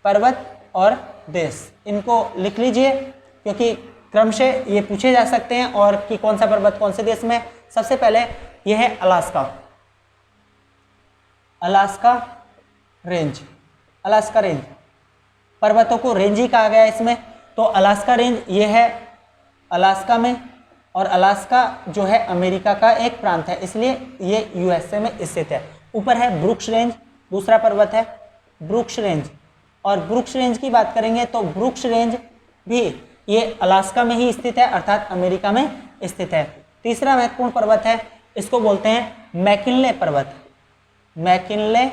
पर्वत और देश, इनको लिख लीजिए क्योंकि क्रमशः ये पूछे जा सकते हैं, और कि कौन सा पर्वत कौन से देश में। सबसे पहले यह है Alaska, Alaska range. Alaska range, पर्वतों को रेंज ही कहा गया है इसमें। तो अलास्का रेंज ये है अलास्का में, और अलास्का जो है अमेरिका का एक प्रांत है, इसलिए ये यूएसए में स्थित है। ऊपर है ब्रुक्स रेंज, दूसरा पर्वत है ब्रुक्स रेंज। और ब्रुक्स रेंज की बात करेंगे तो ब्रुक्स रेंज भी ये अलास्का में ही स्थित है, अर्थात अमेरिका में स्थित है। तीसरा महत्वपूर्ण पर्वत है, इसको बोलते हैं मैकिनले पर्वत। मैकिनले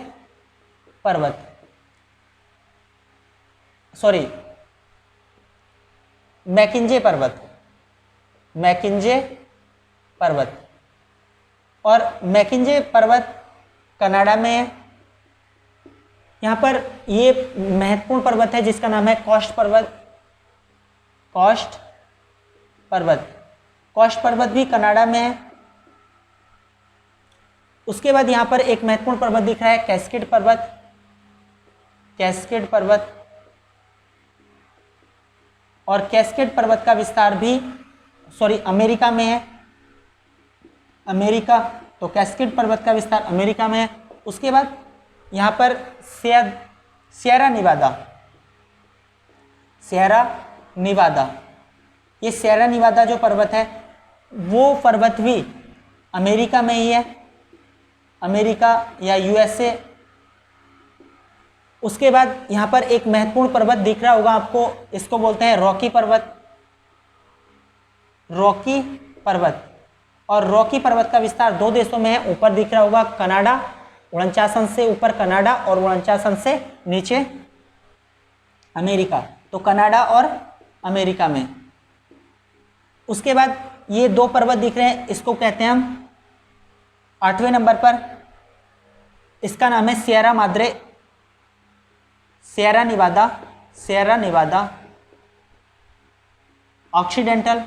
पर्वत, सॉरी मैकिंजे पर्वत, मैकिंजे पर्वत। और मैकिंजे पर्वत कनाडा में है। यहाँ पर ये महत्वपूर्ण पर्वत है जिसका नाम है कॉस्ट पर्वत। कॉस्ट पर्वत, कॉस्ट पर्वत भी कनाडा में है। उसके बाद यहाँ पर एक महत्वपूर्ण पर्वत दिख रहा है कैस्केड पर्वत। कैस्केड पर्वत, और कैस्केड पर्वत का विस्तार भी अमेरिका में है। अमेरिका, तो कैस्केड पर्वत का विस्तार अमेरिका में है। उसके बाद यहाँ पर सियरा निवादा, सियरा निवादा, ये सियरा निवादा जो पर्वत है वो पर्वत भी अमेरिका में ही है, अमेरिका या यूएसए। उसके बाद यहाँ पर एक महत्वपूर्ण पर्वत दिख रहा होगा आपको, इसको बोलते हैं रॉकी पर्वत। रॉकी पर्वत, और रॉकी पर्वत का विस्तार दो देशों में है। ऊपर दिख रहा होगा कनाडा, 49 अंश से ऊपर कनाडा, और 49 अंश से नीचे अमेरिका। तो कनाडा और अमेरिका में। उसके बाद ये दो पर्वत दिख रहे हैं, इसको कहते हैं हम 8वें नंबर पर, इसका नाम है Sierra Madre, Sierra Nevada, Sierra Niwada occidental,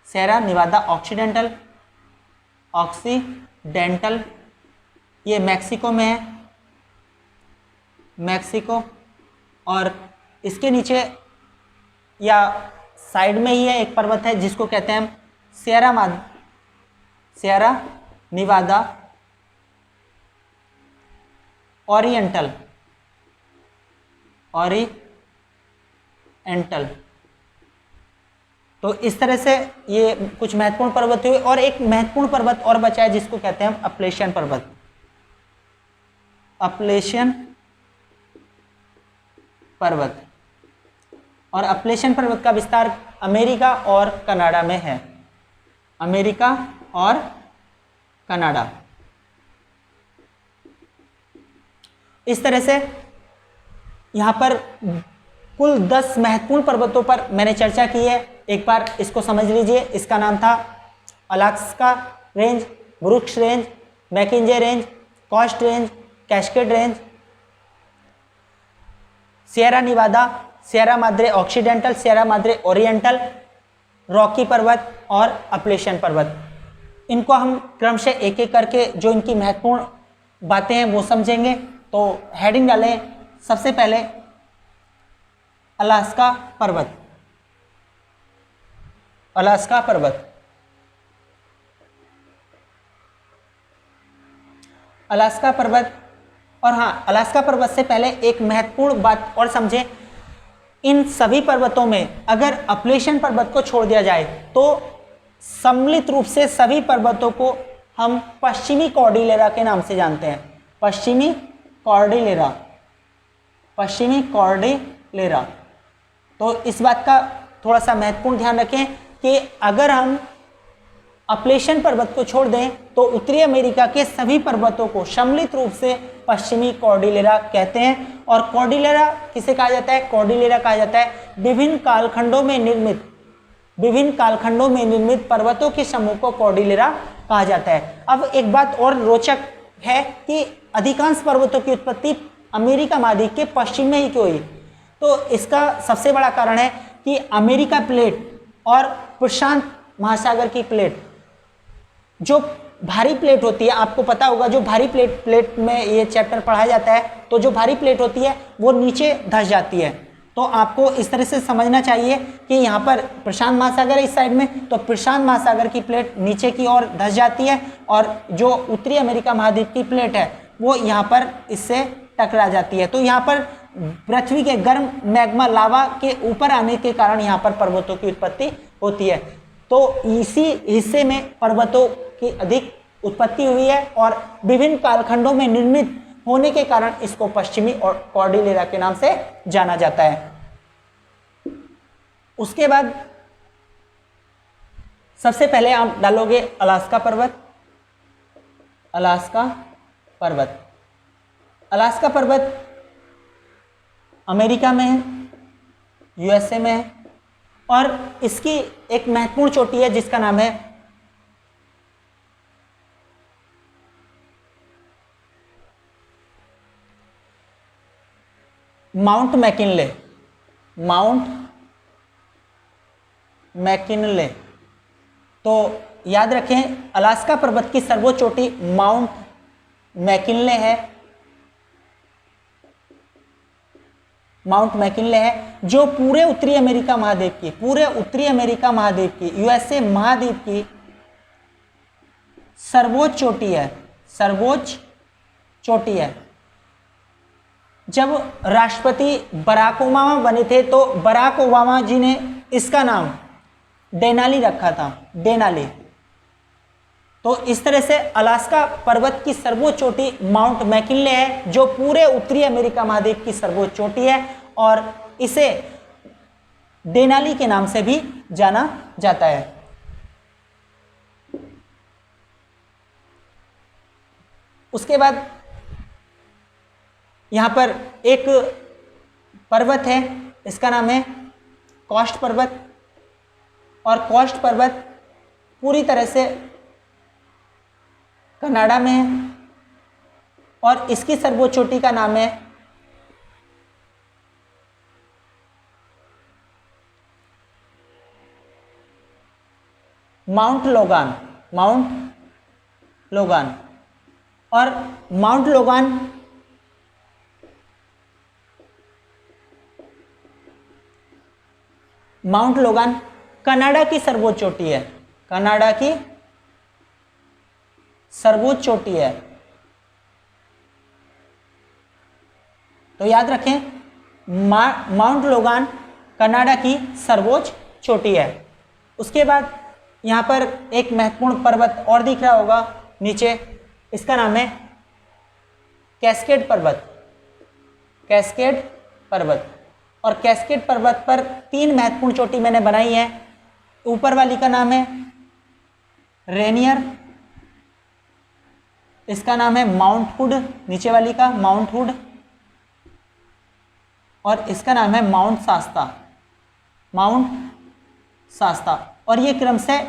Sierra Niwada occidental, occidental, ये मैक्सिको में है। मैक्सिको, और इसके नीचे या साइड में ही है एक पर्वत है जिसको कहते हैं हम सियरा निवादा ओरिएंटल। तो इस तरह से ये कुछ महत्वपूर्ण पर्वत हुए, और एक महत्वपूर्ण पर्वत और बचा है जिसको कहते हैं हम अपलेशियन पर्वत। अपलेशियन पर्वत, और अपलेशियन पर्वत का विस्तार अमेरिका और कनाडा में है। अमेरिका और कनाडा। इस तरह से यहां पर कुल 10 महत्वपूर्ण पर्वतों पर मैंने चर्चा की है। एक बार इसको समझ लीजिए। इसका नाम था Alaska range, Brooks range, Mackenzie range, Coast range, Cascade range, Sierra Nevada, Sierra Madre Occidental, Sierra Madre Oriental, Rocky पर्वत और अपलेशियन पर्वत। इनको हम क्रमशः एक एक करके जो इनकी महत्वपूर्ण बातें हैं वो समझेंगे। तो हेडिंग डालें सबसे पहले अलास्का पर्वत। अलास्का पर्वत, अलास्का पर्वत। और हाँ, अलास्का पर्वत से पहले एक महत्वपूर्ण बात और समझें। इन सभी पर्वतों में अगर अपलेशियन पर्वत को छोड़ दिया जाए तो सम्मिलित रूप से सभी पर्वतों को हम पश्चिमी कॉर्डिलेरा के नाम से जानते हैं। पश्चिमी कॉर्डिलेरा, पश्चिमी कॉर्डिलेरा। तो इस बात का थोड़ा सा महत्वपूर्ण ध्यान रखें कि अगर हम अपलेशियन पर्वत को छोड़ दें तो उत्तरी अमेरिका के सभी पर्वतों को सम्मिलित रूप से पश्चिमी कॉर्डिलेरा कहते हैं। और कॉर्डिलेरा किसे कहा जाता है? कॉर्डिलेरा कहा जाता है विभिन्न कालखंडों में निर्मित पर्वतों के समूह को कॉर्डिलेरा कहा जाता है। अब एक बात और रोचक है कि अधिकांश पर्वतों की उत्पत्ति अमेरिका महाद्वीप के पश्चिम में ही क्यों हुई? तो इसका सबसे बड़ा कारण है कि अमेरिका प्लेट और प्रशांत महासागर की प्लेट, जो भारी प्लेट होती है, आपको पता होगा जो भारी प्लेट में ये चैप्टर पढ़ाया जाता है, तो जो भारी प्लेट होती है वो नीचे धंस जाती है। तो आपको इस तरह से समझना चाहिए कि यहाँ पर प्रशांत महासागर है इस साइड में, तो प्रशांत महासागर की प्लेट नीचे की ओर धंस जाती है, और जो उत्तरी अमेरिका महाद्वीप की प्लेट है वो यहाँ पर इससे टकरा जाती है। तो यहाँ पर पृथ्वी के गर्म मैग्मा लावा के ऊपर आने के कारण यहाँ पर पर्वतों की उत्पत्ति होती है। तो इसी हिस्से में पर्वतों की अधिक उत्पत्ति हुई है, और विभिन्न कालखंडों में निर्मित होने के कारण इसको पश्चिमी और कॉर्डिलेरा के नाम से जाना जाता है। उसके बाद सबसे पहले आप डालोगे अलास्का पर्वत। अलास्का पर्वत, अलास्का पर्वत अमेरिका में है, यूएसए में है, और इसकी एक महत्वपूर्ण चोटी है जिसका नाम है माउंट मैकिनले। Mount McKinley. तो याद रखें, अलास्का पर्वत की सर्वोच्च चोटी माउंट मैकिनले है। माउंट मैकिनले है जो पूरे उत्तरी अमेरिका महाद्वीप की यूएसए महाद्वीप की सर्वोच्च चोटी है। सर्वोच्च चोटी है। जब राष्ट्रपति बराक ओबामा बने थे तो बराक ओबामा जी ने इसका नाम डेनाली रखा था, डेनाली। तो इस तरह से अलास्का पर्वत की सर्वोच्च चोटी माउंट मैकिनले है जो पूरे उत्तरी अमेरिका महाद्वीप की सर्वोच्च चोटी है, और इसे डेनाली के नाम से भी जाना जाता है। उसके बाद यहां पर एक पर्वत है, इसका नाम है कॉस्ट पर्वत, और कॉस्ट पर्वत पूरी तरह से कनाडा में है, और इसकी सर्वोच्च चोटी का नाम है माउंट लोगान। माउंट लोगान, और mount Logan mount Logan Canada की सर्वोच्च चोटी है, कनाडा की सर्वोच्च चोटी है। तो याद रखें, माउंट लोगान कनाडा की सर्वोच्च चोटी है। उसके बाद यहां पर एक महत्वपूर्ण पर्वत और दिख रहा होगा नीचे, इसका नाम है कैस्केड पर्वत, कैस्केड पर्वत। और कैस्केड पर्वत पर 3 महत्वपूर्ण चोटी मैंने बनाई है। ऊपर वाली का नाम है रेनियर, इसका नाम है माउंट हुड, नीचे वाली का माउंट हुड, और इसका नाम है माउंट शास्ता, माउंट शास्ता। और ये क्रम से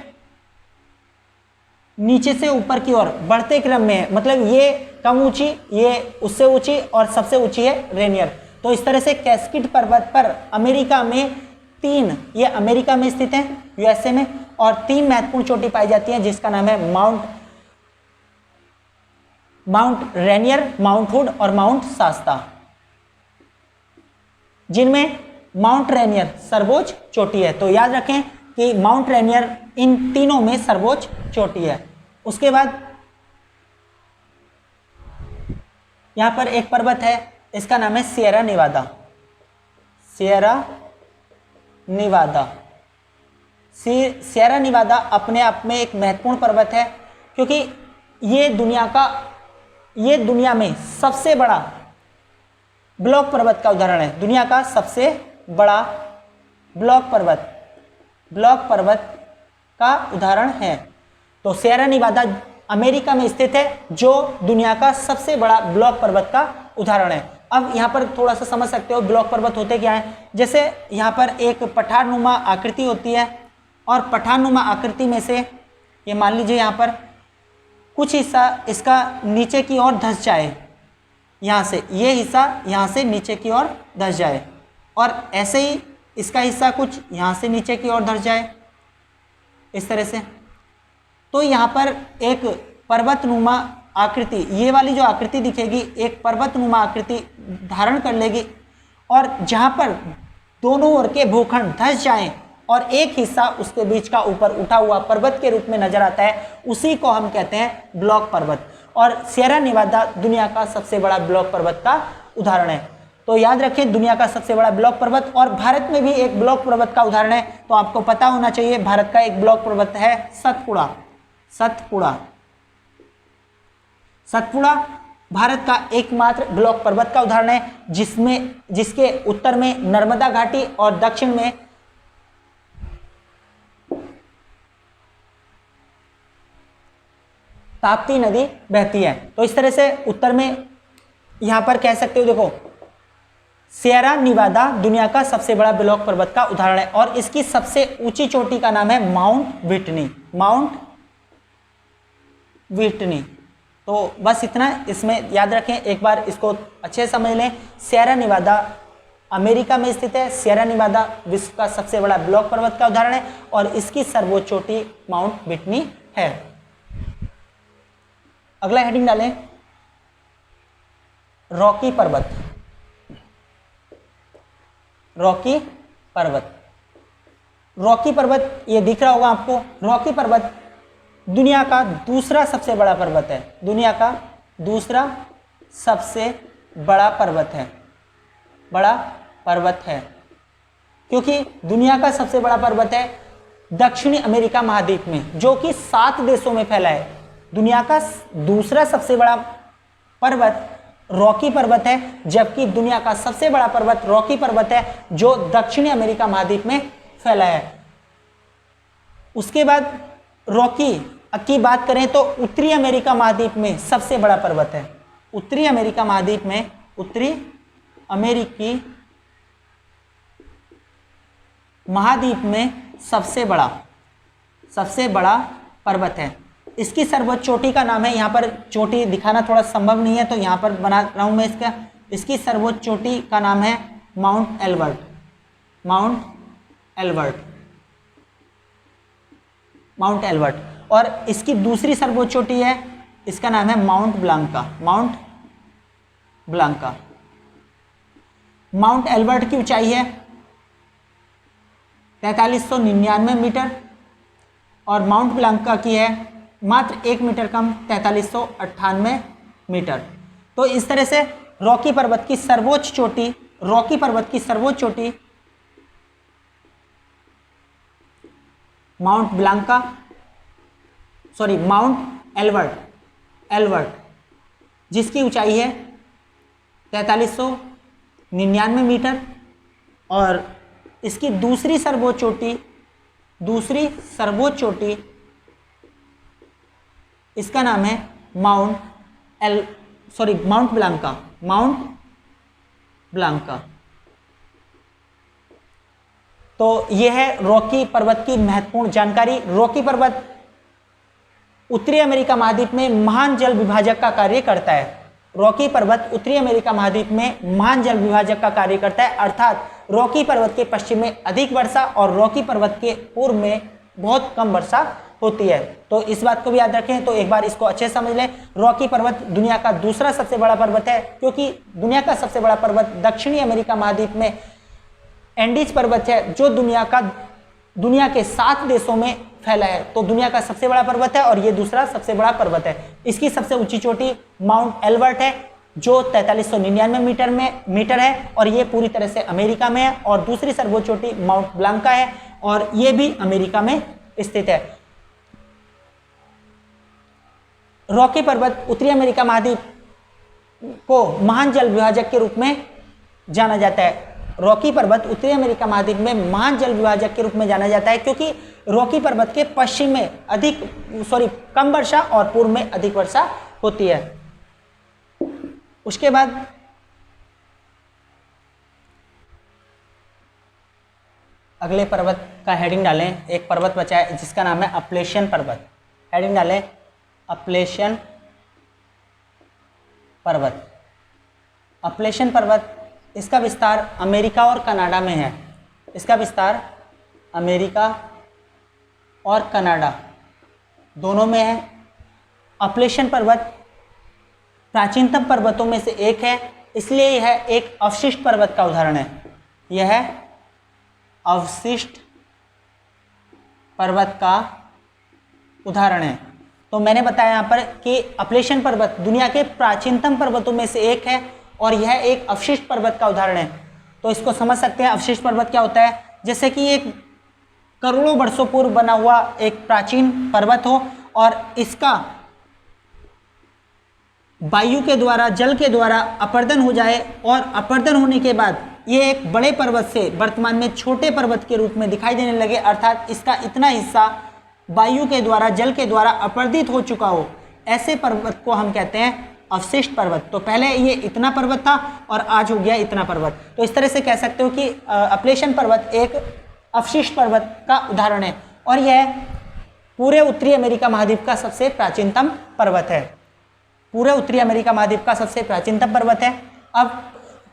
नीचे से ऊपर की ओर बढ़ते क्रम में है, मतलब ये कम ऊंची, ये उससे ऊंची, और सबसे ऊंची है रेनियर। तो इस तरह से कैस्केड पर्वत पर अमेरिका में 3, ये अमेरिका में स्थित है यूएसए में, और 3 महत्वपूर्ण चोटी पाई जाती है जिसका नाम है माउंट रेनियर, माउंट हुड और माउंट शास्ता, जिनमें माउंट रेनियर सर्वोच्च चोटी है। तो याद रखें कि माउंट रेनियर इन तीनों में सर्वोच्च चोटी है। उसके बाद यहां पर एक पर्वत है, इसका नाम है Sierra Nevada, Sierra Nevada. Sierra Niwada अपने आप में एक महत्वपूर्ण पर्वत है, क्योंकि ये दुनिया में सबसे बड़ा ब्लॉक पर्वत का उदाहरण है, दुनिया का सबसे बड़ा ब्लॉक पर्वत का उदाहरण है। तो सियरा निवादा अमेरिका में स्थित है, जो दुनिया का सबसे बड़ा ब्लॉक पर्वत का उदाहरण है। अब यहाँ पर थोड़ा सा समझ सकते हो ब्लॉक पर्वत होते क्या है। जैसे यहाँ पर एक पठारनुमा आकृति होती है, और पठारनुमा आकृति में से ये मान लीजिए यहाँ पर कुछ हिस्सा इसका नीचे की ओर धंस जाए, यहाँ से ये हिस्सा यहाँ से नीचे की ओर धंस जाए, और ऐसे ही इसका हिस्सा कुछ यहाँ से नीचे की ओर धंस जाए, इस तरह से। तो यहाँ पर एक पर्वतनुमा आकृति, ये वाली जो आकृति दिखेगी, एक पर्वतनुमा आकृति धारण कर लेगी, और जहाँ पर दोनों ओर के भूखंड धंस जाएं और एक हिस्सा उसके बीच का ऊपर उठा हुआ पर्वत के रूप में नजर आता है, उसी को हम कहते हैं ब्लॉक पर्वत। और सियरा निवादा दुनिया का सबसे बड़ा ब्लॉक पर्वत का उदाहरण है। तो याद रखें, दुनिया का सबसे बड़ा ब्लॉक पर्वत, और भारत में भी एक ब्लॉक पर्वत का उदाहरण है। तो आपको पता होना चाहिए, भारत का एक ब्लॉक पर्वत है सतपुड़ा। सतपुड़ा भारत का एकमात्र ब्लॉक पर्वत का उदाहरण है, जिसके उत्तर में नर्मदा घाटी और दक्षिण में ताप्ती नदी बहती है। तो इस तरह से उत्तर में यहां पर कह सकते हो, देखो सियरा निवादा दुनिया का सबसे बड़ा ब्लॉक पर्वत का उदाहरण है, और इसकी सबसे ऊंची चोटी का नाम है माउंट व्हिटनी। तो बस इतना इसमें याद रखें, एक बार इसको अच्छे से समझ लें। सियरा निवादा अमेरिका में स्थित है, सियरा निवादा विश्व का सबसे बड़ा ब्लॉक पर्वत का उदाहरण है, और इसकी सर्वोच्च चोटी माउंट व्हिटनी है। अगला हेडिंग डालें, रॉकी पर्वत। रॉकी पर्वत ये दिख रहा होगा आपको। रॉकी पर्वत दुनिया का दूसरा सबसे बड़ा पर्वत है, दुनिया का दूसरा सबसे बड़ा पर्वत है, क्योंकि दुनिया का सबसे बड़ा पर्वत है दक्षिणी अमेरिका महाद्वीप में, जो कि 7 देशों में फैला है। दुनिया का दूसरा सबसे बड़ा पर्वत रॉकी पर्वत है, जबकि दुनिया का सबसे बड़ा पर्वत रॉकी पर्वत है, जो दक्षिणी अमेरिका महाद्वीप में फैला है। उसके बाद रॉकी की बात करें तो उत्तरी अमेरिका महाद्वीप में सबसे बड़ा पर्वत है। उत्तरी अमेरिका महाद्वीप में उत्तरी अमेरिकी महाद्वीप में सबसे बड़ा पर्वत है। इसकी सर्वोच्च चोटी का नाम है, यहाँ पर चोटी दिखाना थोड़ा संभव नहीं है तो यहाँ पर बना रहा हूँ मैं इसकी सर्वोच्च चोटी का नाम है माउंट एल्बर्ट। और इसकी दूसरी सर्वोच्च चोटी है, इसका नाम है माउंट ब्लांका। माउंट एल्बर्ट की ऊंचाई है 4399 मीटर, और माउंट ब्लांका की है मात्र 1 मीटर कम 4398 मीटर। तो इस तरह से रॉकी पर्वत की सर्वोच्च चोटी, रॉकी पर्वत की सर्वोच्च चोटी mount Blanca, sorry Mount Elbert, जिसकी ऊंचाई है 4399 मीटर, और इसकी दूसरी सर्वोच्च चोटी इसका नाम है माउंट ब्लांका। तो यह है रॉकी पर्वत की महत्वपूर्ण जानकारी। रॉकी पर्वत उत्तरी अमेरिका महाद्वीप में महान जल विभाजक का कार्य करता है। रॉकी पर्वत उत्तरी अमेरिका महाद्वीप में महान जल विभाजक का कार्य करता है, अर्थात रॉकी पर्वत के पश्चिम में अधिक वर्षा और रॉकी पर्वत के पूर्व में बहुत कम वर्षा होती है। तो इस बात को भी याद रखें। तो एक बार इसको अच्छे से समझ लें। रॉकी पर्वत दुनिया का दूसरा सबसे बड़ा पर्वत है, क्योंकि दुनिया का सबसे बड़ा पर्वत दक्षिणी अमेरिका महाद्वीप में एंडीज पर्वत है, जो दुनिया के 7 देशों में फैला है। तो दुनिया का सबसे बड़ा पर्वत है और ये दूसरा सबसे बड़ा पर्वत है। इसकी सबसे ऊंची चोटी माउंट एल्बर्ट है, जो 4399 मीटर है, और ये पूरी तरह से अमेरिका में है। और दूसरी सर्वोच्च चोटी माउंट ब्लांका है, और ये भी अमेरिका में स्थित है। रॉकी पर्वत उत्तरी अमेरिका महाद्वीप को महान जल विभाजक के रूप में जाना जाता है। रॉकी पर्वत उत्तरी अमेरिका महाद्वीप में महान जल विभाजक के रूप में जाना जाता है, क्योंकि रॉकी पर्वत के पश्चिम में कम वर्षा और पूर्व में अधिक वर्षा होती है। उसके बाद अगले पर्वत का हेडिंग डालें। एक पर्वत बचा है जिसका नाम है अपलेशियन पर्वत। हेडिंग डालें अपलेशियन पर्वत। अपलेशियन पर्वत, इसका विस्तार अमेरिका और कनाडा में है। इसका विस्तार अमेरिका और कनाडा दोनों में है। अपलेशियन पर्वत प्राचीनतम पर्वतों में से एक है, इसलिए यह एक अवशिष्ट पर्वत का उदाहरण है। यह अवशिष्ट पर्वत का उदाहरण है। तो मैंने बताया यहाँ पर कि अपलेशियन पर्वत दुनिया के प्राचीनतम पर्वतों में से एक है और यह एक अवशिष्ट पर्वत का उदाहरण है। तो इसको समझ सकते हैं अवशिष्ट पर्वत क्या होता है। जैसे कि एक करोड़ों वर्षों पूर्व बना हुआ एक प्राचीन पर्वत हो और इसका वायु के द्वारा, जल के द्वारा अपर्दन हो जाए, और अपर्दन होने के बाद ये एक बड़े पर्वत से वर्तमान में छोटे पर्वत के रूप में दिखाई देने लगे, अर्थात इसका इतना हिस्सा वायु के द्वारा, जल के द्वारा अपर्दित हो चुका हो। ऐसे पर्वत को हम कहते हैं अवशिष्ट पर्वत। तो पहले ये इतना पर्वत था और आज हो गया इतना पर्वत। तो इस तरह से कह सकते हो कि अपलेशियन पर्वत एक अवशिष्ट पर्वत का उदाहरण है, और यह पूरे उत्तरी अमेरिका महाद्वीप का सबसे प्राचीनतम पर्वत है। पूरे उत्तरी अमेरिका महाद्वीप का सबसे प्राचीनतम पर्वत है। अब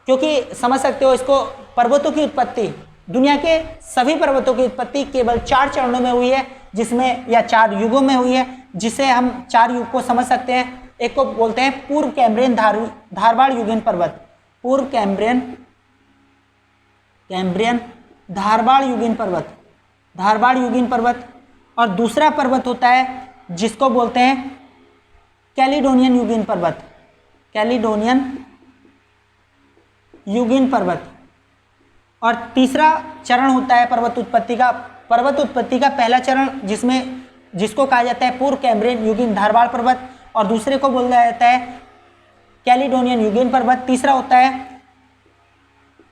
क्योंकि समझ सकते हो इसको, पर्वतों की उत्पत्ति, दुनिया के सभी पर्वतों की उत्पत्ति केवल 4 चरणों में हुई है, जिसमें या 4 युगों में हुई है, जिसे हम 4 युग को समझ सकते हैं। एक को बोलते हैं पूर्व कैम्ब्रियन धारवाड़ युगीन पर्वत, पूर्व कैम्ब्रियन धारवाड़ युगीन पर्वत, और दूसरा पर्वत होता है जिसको बोलते हैं कैलिडोनियन युगीन पर्वत, कैलिडोनियन युगीन पर्वत। और तीसरा चरण होता है पर्वत उत्पत्ति का पहला चरण, जिसको कहा जाता है पूर्व कैम्ब्रियन युगीन धारवाड़ पर्वत, और दूसरे को बोला जाता है कैलिडोनियन युगीन पर्वत। तीसरा होता है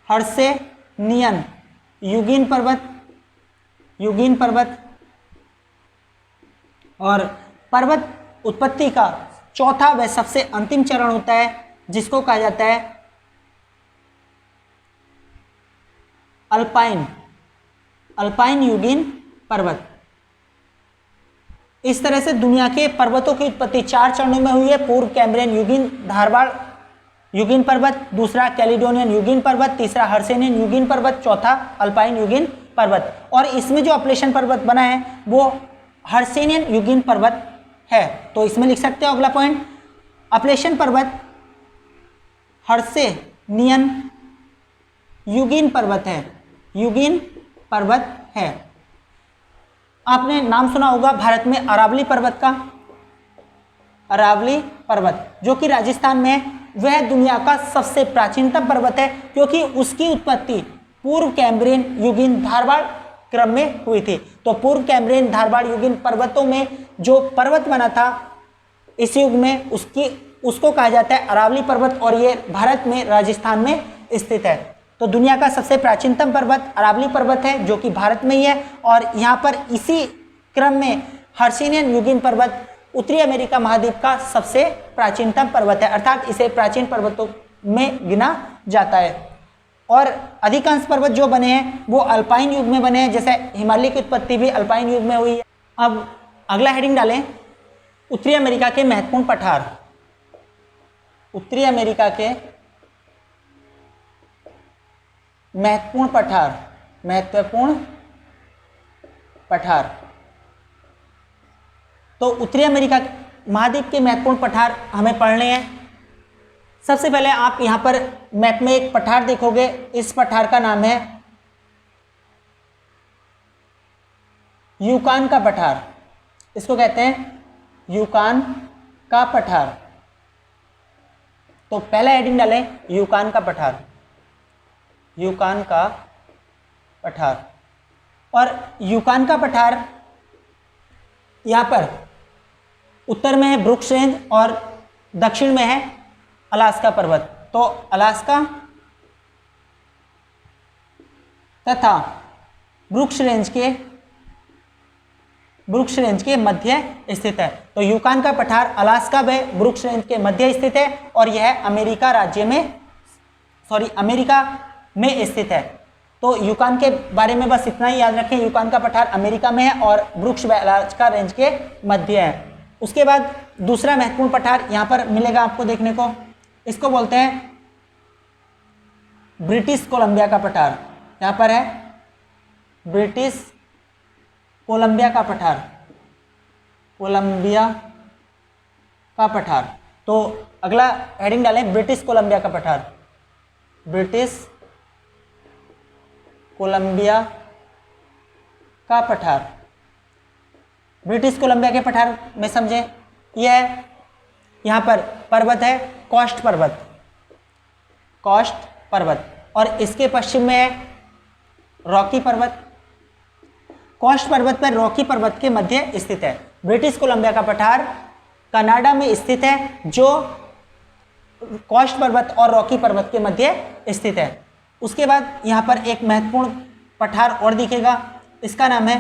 हर्सेनियन युगीन पर्वत। और पर्वत उत्पत्ति का चौथा व सबसे अंतिम चरण होता है जिसको कहा जाता है अल्पाइन युगीन पर्वत। इस तरह से दुनिया के पर्वतों की उत्पत्ति 4 चरणों में हुई है। पूर्व कैम्ब्रियन युगीन धारवाड़ युगीन पर्वत, दूसरा कैलिडोनियन युगीन पर्वत, तीसरा हर्सेनियन युगीन पर्वत, चौथा अल्पाइन युगीन पर्वत। और इसमें जो अपलेशियन पर्वत बना है वो हर्सेनियन युगीन पर्वत है। तो इसमें लिख सकते हो अगला पॉइंट, अपलेशियन पर्वत हर्सेनियन युगीन पर्वत है, युगीन पर्वत है। आपने नाम सुना होगा भारत में अरावली पर्वत का, अरावली पर्वत जो कि राजस्थान में है, वह दुनिया का सबसे प्राचीनतम पर्वत है क्योंकि उसकी उत्पत्ति पूर्व कैम्ब्रियन युगीन धारवाड़ क्रम में हुई थी। तो पूर्व कैम्ब्रियन धारवाड़ युगीन पर्वतों में जो पर्वत बना था इस युग में उसको कहा जाता है अरावली पर्वत और ये भारत में राजस्थान में स्थित है। तो दुनिया का सबसे प्राचीनतम पर्वत अरावली पर्वत है जो कि भारत में ही है और यहाँ पर इसी क्रम में हर्षिनियन युगीन पर्वत उत्तरी अमेरिका महाद्वीप का सबसे प्राचीनतम पर्वत है, अर्थात इसे प्राचीन पर्वतों में गिना जाता है। और अधिकांश पर्वत जो बने हैं वो अल्पाइन युग में बने हैं, जैसे हिमालय की उत्पत्ति भी अल्पाइन युग में हुई है। अब अगला हेडिंग डालें, उत्तरी अमेरिका के महत्वपूर्ण पठार। उत्तरी अमेरिका के महत्वपूर्ण पठार, महत्वपूर्ण पठार। तो उत्तरी अमेरिका महाद्वीप के महत्वपूर्ण पठार हमें पढ़ने हैं। सबसे पहले आप यहां पर मैप में एक पठार देखोगे, इस पठार का नाम है यूकान का पठार। इसको कहते हैं यूकान का पठार। तो पहला हेडिंग डालें यूकान का पठार, यूकान का पठार। और यूकान का पठार यहां पर उत्तर में है ब्रुक्स रेंज और दक्षिण में है अलास्का पर्वत। तो अलास्का तथा ब्रुक्स रेंज के मध्य स्थित है। तो यूकान का पठार अलास्का व ब्रुक्स रेंज के मध्य स्थित है और यह अमेरिका में स्थित है। तो यूकान के बारे में बस इतना ही याद रखें, यूकान का पठार अमेरिका में है और ब्रुक्स व अलास्का रेंज के मध्य है। उसके बाद दूसरा महत्वपूर्ण पठार यहां पर मिलेगा आपको देखने को, इसको बोलते हैं ब्रिटिश कोलंबिया का पठार। यहां पर है ब्रिटिश कोलंबिया का पठार, कोलंबिया का पठार। तो अगला हेडिंग डालें ब्रिटिश कोलंबिया का पठार, ब्रिटिश कोलंबिया का पठार। ब्रिटिश कोलंबिया के पठार में समझें, यह यहाँ पर पर्वत है कॉस्ट पर्वत, कॉस्ट पर्वत, और इसके पश्चिम में है रॉकी पर्वत। कॉस्ट पर्वत पर रॉकी पर्वत के मध्य स्थित है। ब्रिटिश कोलंबिया का पठार कनाडा में स्थित है जो कॉस्ट पर्वत और रॉकी पर्वत के मध्य स्थित है। उसके बाद यहाँ पर एक महत्वपूर्ण पठार और दिखेगा, इसका नाम है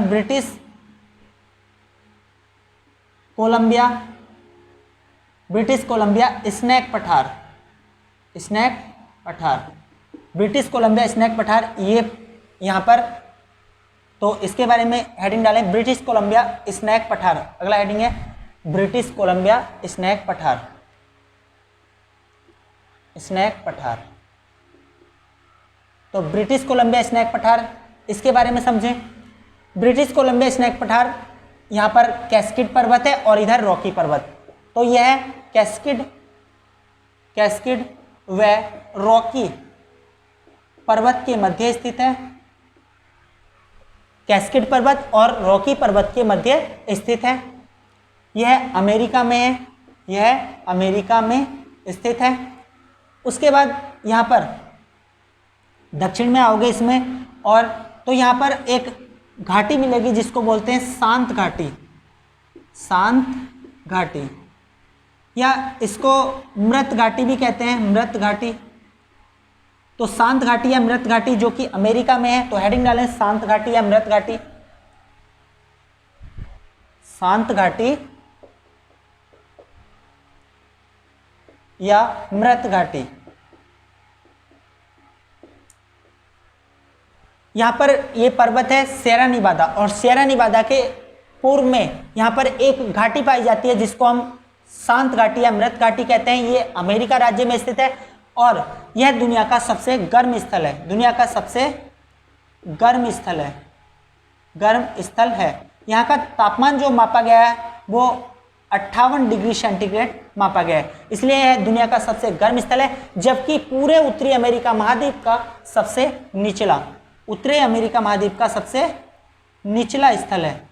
ब्रिटिश कोलंबिया स्नैक पठार, स्नैक पठार, ब्रिटिश कोलंबिया स्नैक पठार। ये यहाँ पर, तो इसके बारे में हेडिंग डालें ब्रिटिश कोलंबिया स्नैक पठार। अगला हेडिंग है ब्रिटिश कोलंबिया स्नैक पठार, स्नैक पठार। तो ब्रिटिश कोलंबिया स्नैक पठार, इसके बारे में समझें। ब्रिटिश कोलंबिया स्नैक पठार, यहाँ पर कैस्किड पर्वत है और इधर रॉकी पर्वत। तो यह कैस्किड व रॉकी पर्वत के मध्य स्थित है। कैस्किड पर्वत और रॉकी पर्वत के मध्य स्थित है। यह अमेरिका में है, यह अमेरिका में स्थित है। उसके बाद यहाँ पर दक्षिण में आओगे इसमें, और तो यहाँ पर एक घाटी मिलेगी जिसको बोलते हैं शांत घाटी, शांत घाटी, या इसको मृत घाटी भी कहते हैं, मृत घाटी। तो शांत घाटी या मृत घाटी जो कि अमेरिका में है। तो हेडिंग डालें शांत घाटी या मृत घाटी, शांत घाटी या मृत घाटी। यहां पर ये पर्वत है सिएरा निवादा, और सिएरा निवादा के पूर्व में यहां पर एक घाटी पाई जाती है जिसको हम शांत घाटी या मृत घाटी कहते हैं। ये अमेरिका राज्य में स्थित है और यह दुनिया का सबसे गर्म स्थल है, दुनिया का सबसे गर्म स्थल है, गर्म स्थल है। यहाँ का तापमान जो मापा गया है वो 58 डिग्री सेंटीग्रेड मापा गया है। इसलिए यह दुनिया का सबसे गर्म स्थल है, जबकि पूरे उत्तरी अमेरिका महाद्वीप का सबसे निचला, उत्तरी अमेरिका महाद्वीप का सबसे निचला स्थल है,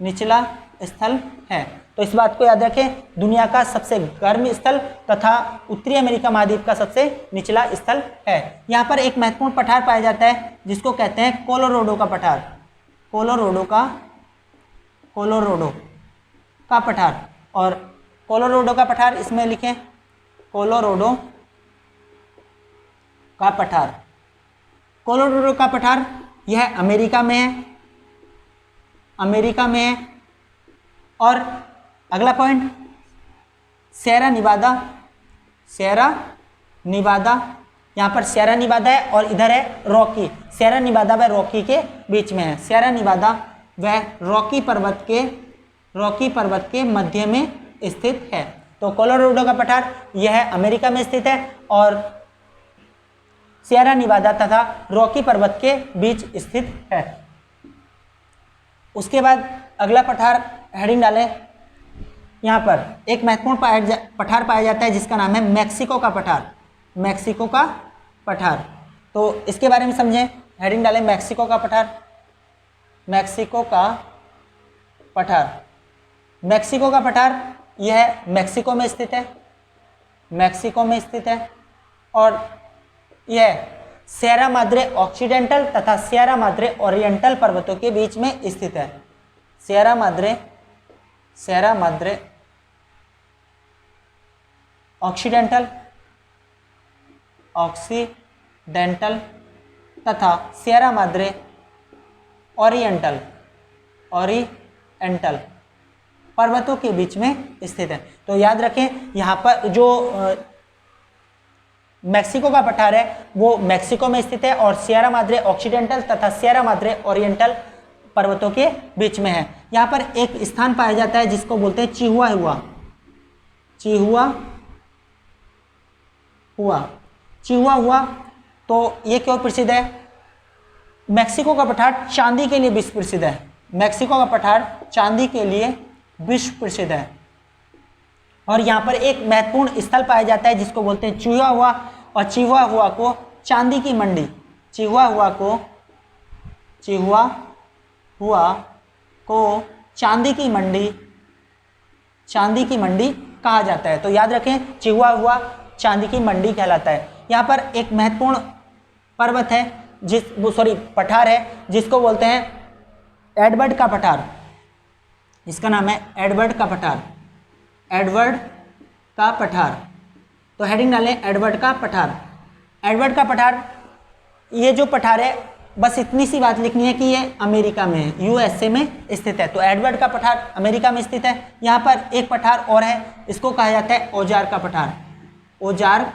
निचला स्थल है। तो इस बात को याद रखें, दुनिया का सबसे गर्म स्थल तथा उत्तरी अमेरिका महाद्वीप का सबसे निचला स्थल है। यहाँ पर एक महत्वपूर्ण पठार पाया जाता है जिसको कहते हैं कोलोराडो का पठार, कोलोराडो का पठार। और कोलोराडो का पठार इसमें लिखें, कोलोराडो का पठार। कोलोराडो का पठार यह अमेरिका में है, अमेरिका में है। और अगला point Sierra Niwada, Sierra Niwada, यहाँ पर सिएरा निवादा है और इधर है रॉकी। सिएरा निवादा व रॉकी के बीच में है, सिएरा निवादा वह रॉकी पर्वत के मध्य में स्थित है। तो कोलोराडो का पठार यह अमेरिका में स्थित है और सिएरा निवादा तथा रॉकी पर्वत के बीच स्थित है। उसके बाद अगला पठार हेडिंग डालें, यहाँ पर एक महत्वपूर्ण पठार पाया जाता है जिसका नाम है मैक्सिको का पठार, मैक्सिको का पठार। तो इसके बारे में समझें, हेडिंग डालें मैक्सिको का पठार, मैक्सिको का पठार। मैक्सिको का पठार यह मैक्सिको में स्थित है, मैक्सिको में स्थित है और यह सिएरा माद्रे ऑक्सीडेंटल तथा सिएरा माद्रे ओरिएंटल पर्वतों के बीच में स्थित है। सिएरा माद्रे ऑक्सीडेंटल तथा सिएरा माद्रे ओरिएंटल पर्वतों के बीच में स्थित है। तो याद रखें, यहाँ पर जो मैक्सिको का पठार है वो मैक्सिको में स्थित है और सिएरा माद्रे ऑक्सीडेंटल तथा सिएरा माद्रे ओरिएंटल पर्वतों के बीच में है। यहाँ पर एक स्थान पाया जाता है जिसको बोलते हैं चिहुआहुआ। तो ये क्यों प्रसिद्ध है? मैक्सिको का पठार चांदी के लिए विश्व प्रसिद्ध है, मैक्सिको का पठार चांदी के लिए विश्व प्रसिद्ध है। और यहाँ पर एक महत्वपूर्ण स्थल पाया जाता है जिसको बोलते हैं चिहुआहुआ, और चिहुआहुआ को चांदी की मंडी, चिहुआहुआ को चांदी की मंडी कहा जाता है। तो याद रखें, चिहुआहुआ चांदी की मंडी कहलाता है। यहाँ पर एक महत्वपूर्ण पर्वत है पठार है जिसको बोलते हैं एडवर्ड का पठार, इसका नाम है एडवर्ड का पठार, एडवर्ड का पठार। तो हेडिंग डालें एडवर्ड का पठार। एडवर्ड का पठार, ये जो पठार है बस इतनी सी बात लिखनी है कि ये अमेरिका में है, यूएसए में स्थित है। तो एडवर्ड का पठार अमेरिका में स्थित है। यहाँ पर एक पठार और है, इसको कहा जाता है ओजार्क का पठार, ओजार्क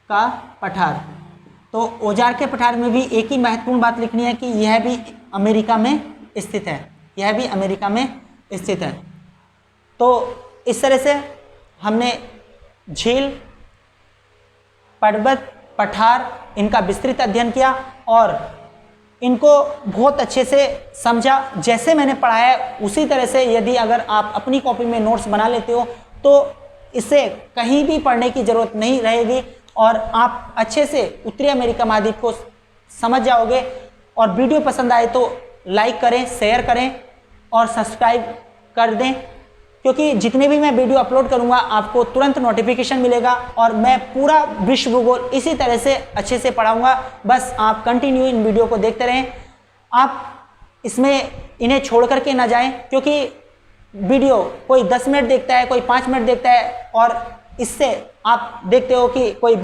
का पठार। तो ओजार्क के पठार में भी एक ही महत्वपूर्ण बात लिखनी है कि यह भी अमेरिका में स्थित है, यह भी अमेरिका में स्थित है। तो इस तरह से हमने झील, पर्वत, पठार इनका विस्तृत अध्ययन किया और इनको बहुत अच्छे से समझा। जैसे मैंने पढ़ाया है उसी तरह से यदि अगर आप अपनी कॉपी में नोट्स बना लेते हो तो इससे कहीं भी पढ़ने की ज़रूरत नहीं रहेगी और आप अच्छे से उत्तरी अमेरिका महाद्वीप को समझ जाओगे। और वीडियो पसंद आए तो लाइक करें, शेयर करें और सब्सक्राइब कर दें, क्योंकि जितने भी मैं वीडियो अपलोड करूंगा आपको तुरंत नोटिफिकेशन मिलेगा और मैं पूरा विश्व भूगोल इसी तरह से अच्छे से पढ़ाऊंगा। बस आप कंटिन्यू इन वीडियो को देखते रहें, आप इसमें इन्हें छोड़ करके ना जाएं, क्योंकि वीडियो कोई 10 मिनट देखता है, कोई 5 मिनट देखता है और इससे आप देखते हो कि कोई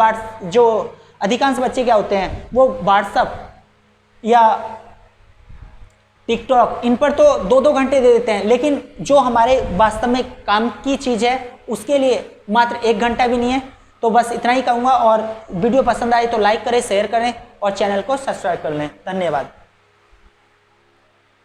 जो अधिकांश बच्चे क्या होते हैं वो व्हाट्सएप या टिकटॉक इन पर तो 2-2 घंटे दे देते हैं, लेकिन जो हमारे वास्तव में काम की चीज़ है उसके लिए मात्र 1 घंटा भी नहीं है। तो बस इतना ही कहूँगा और वीडियो पसंद आए तो लाइक करें, शेयर करें और चैनल को सब्सक्राइब कर लें। धन्यवाद।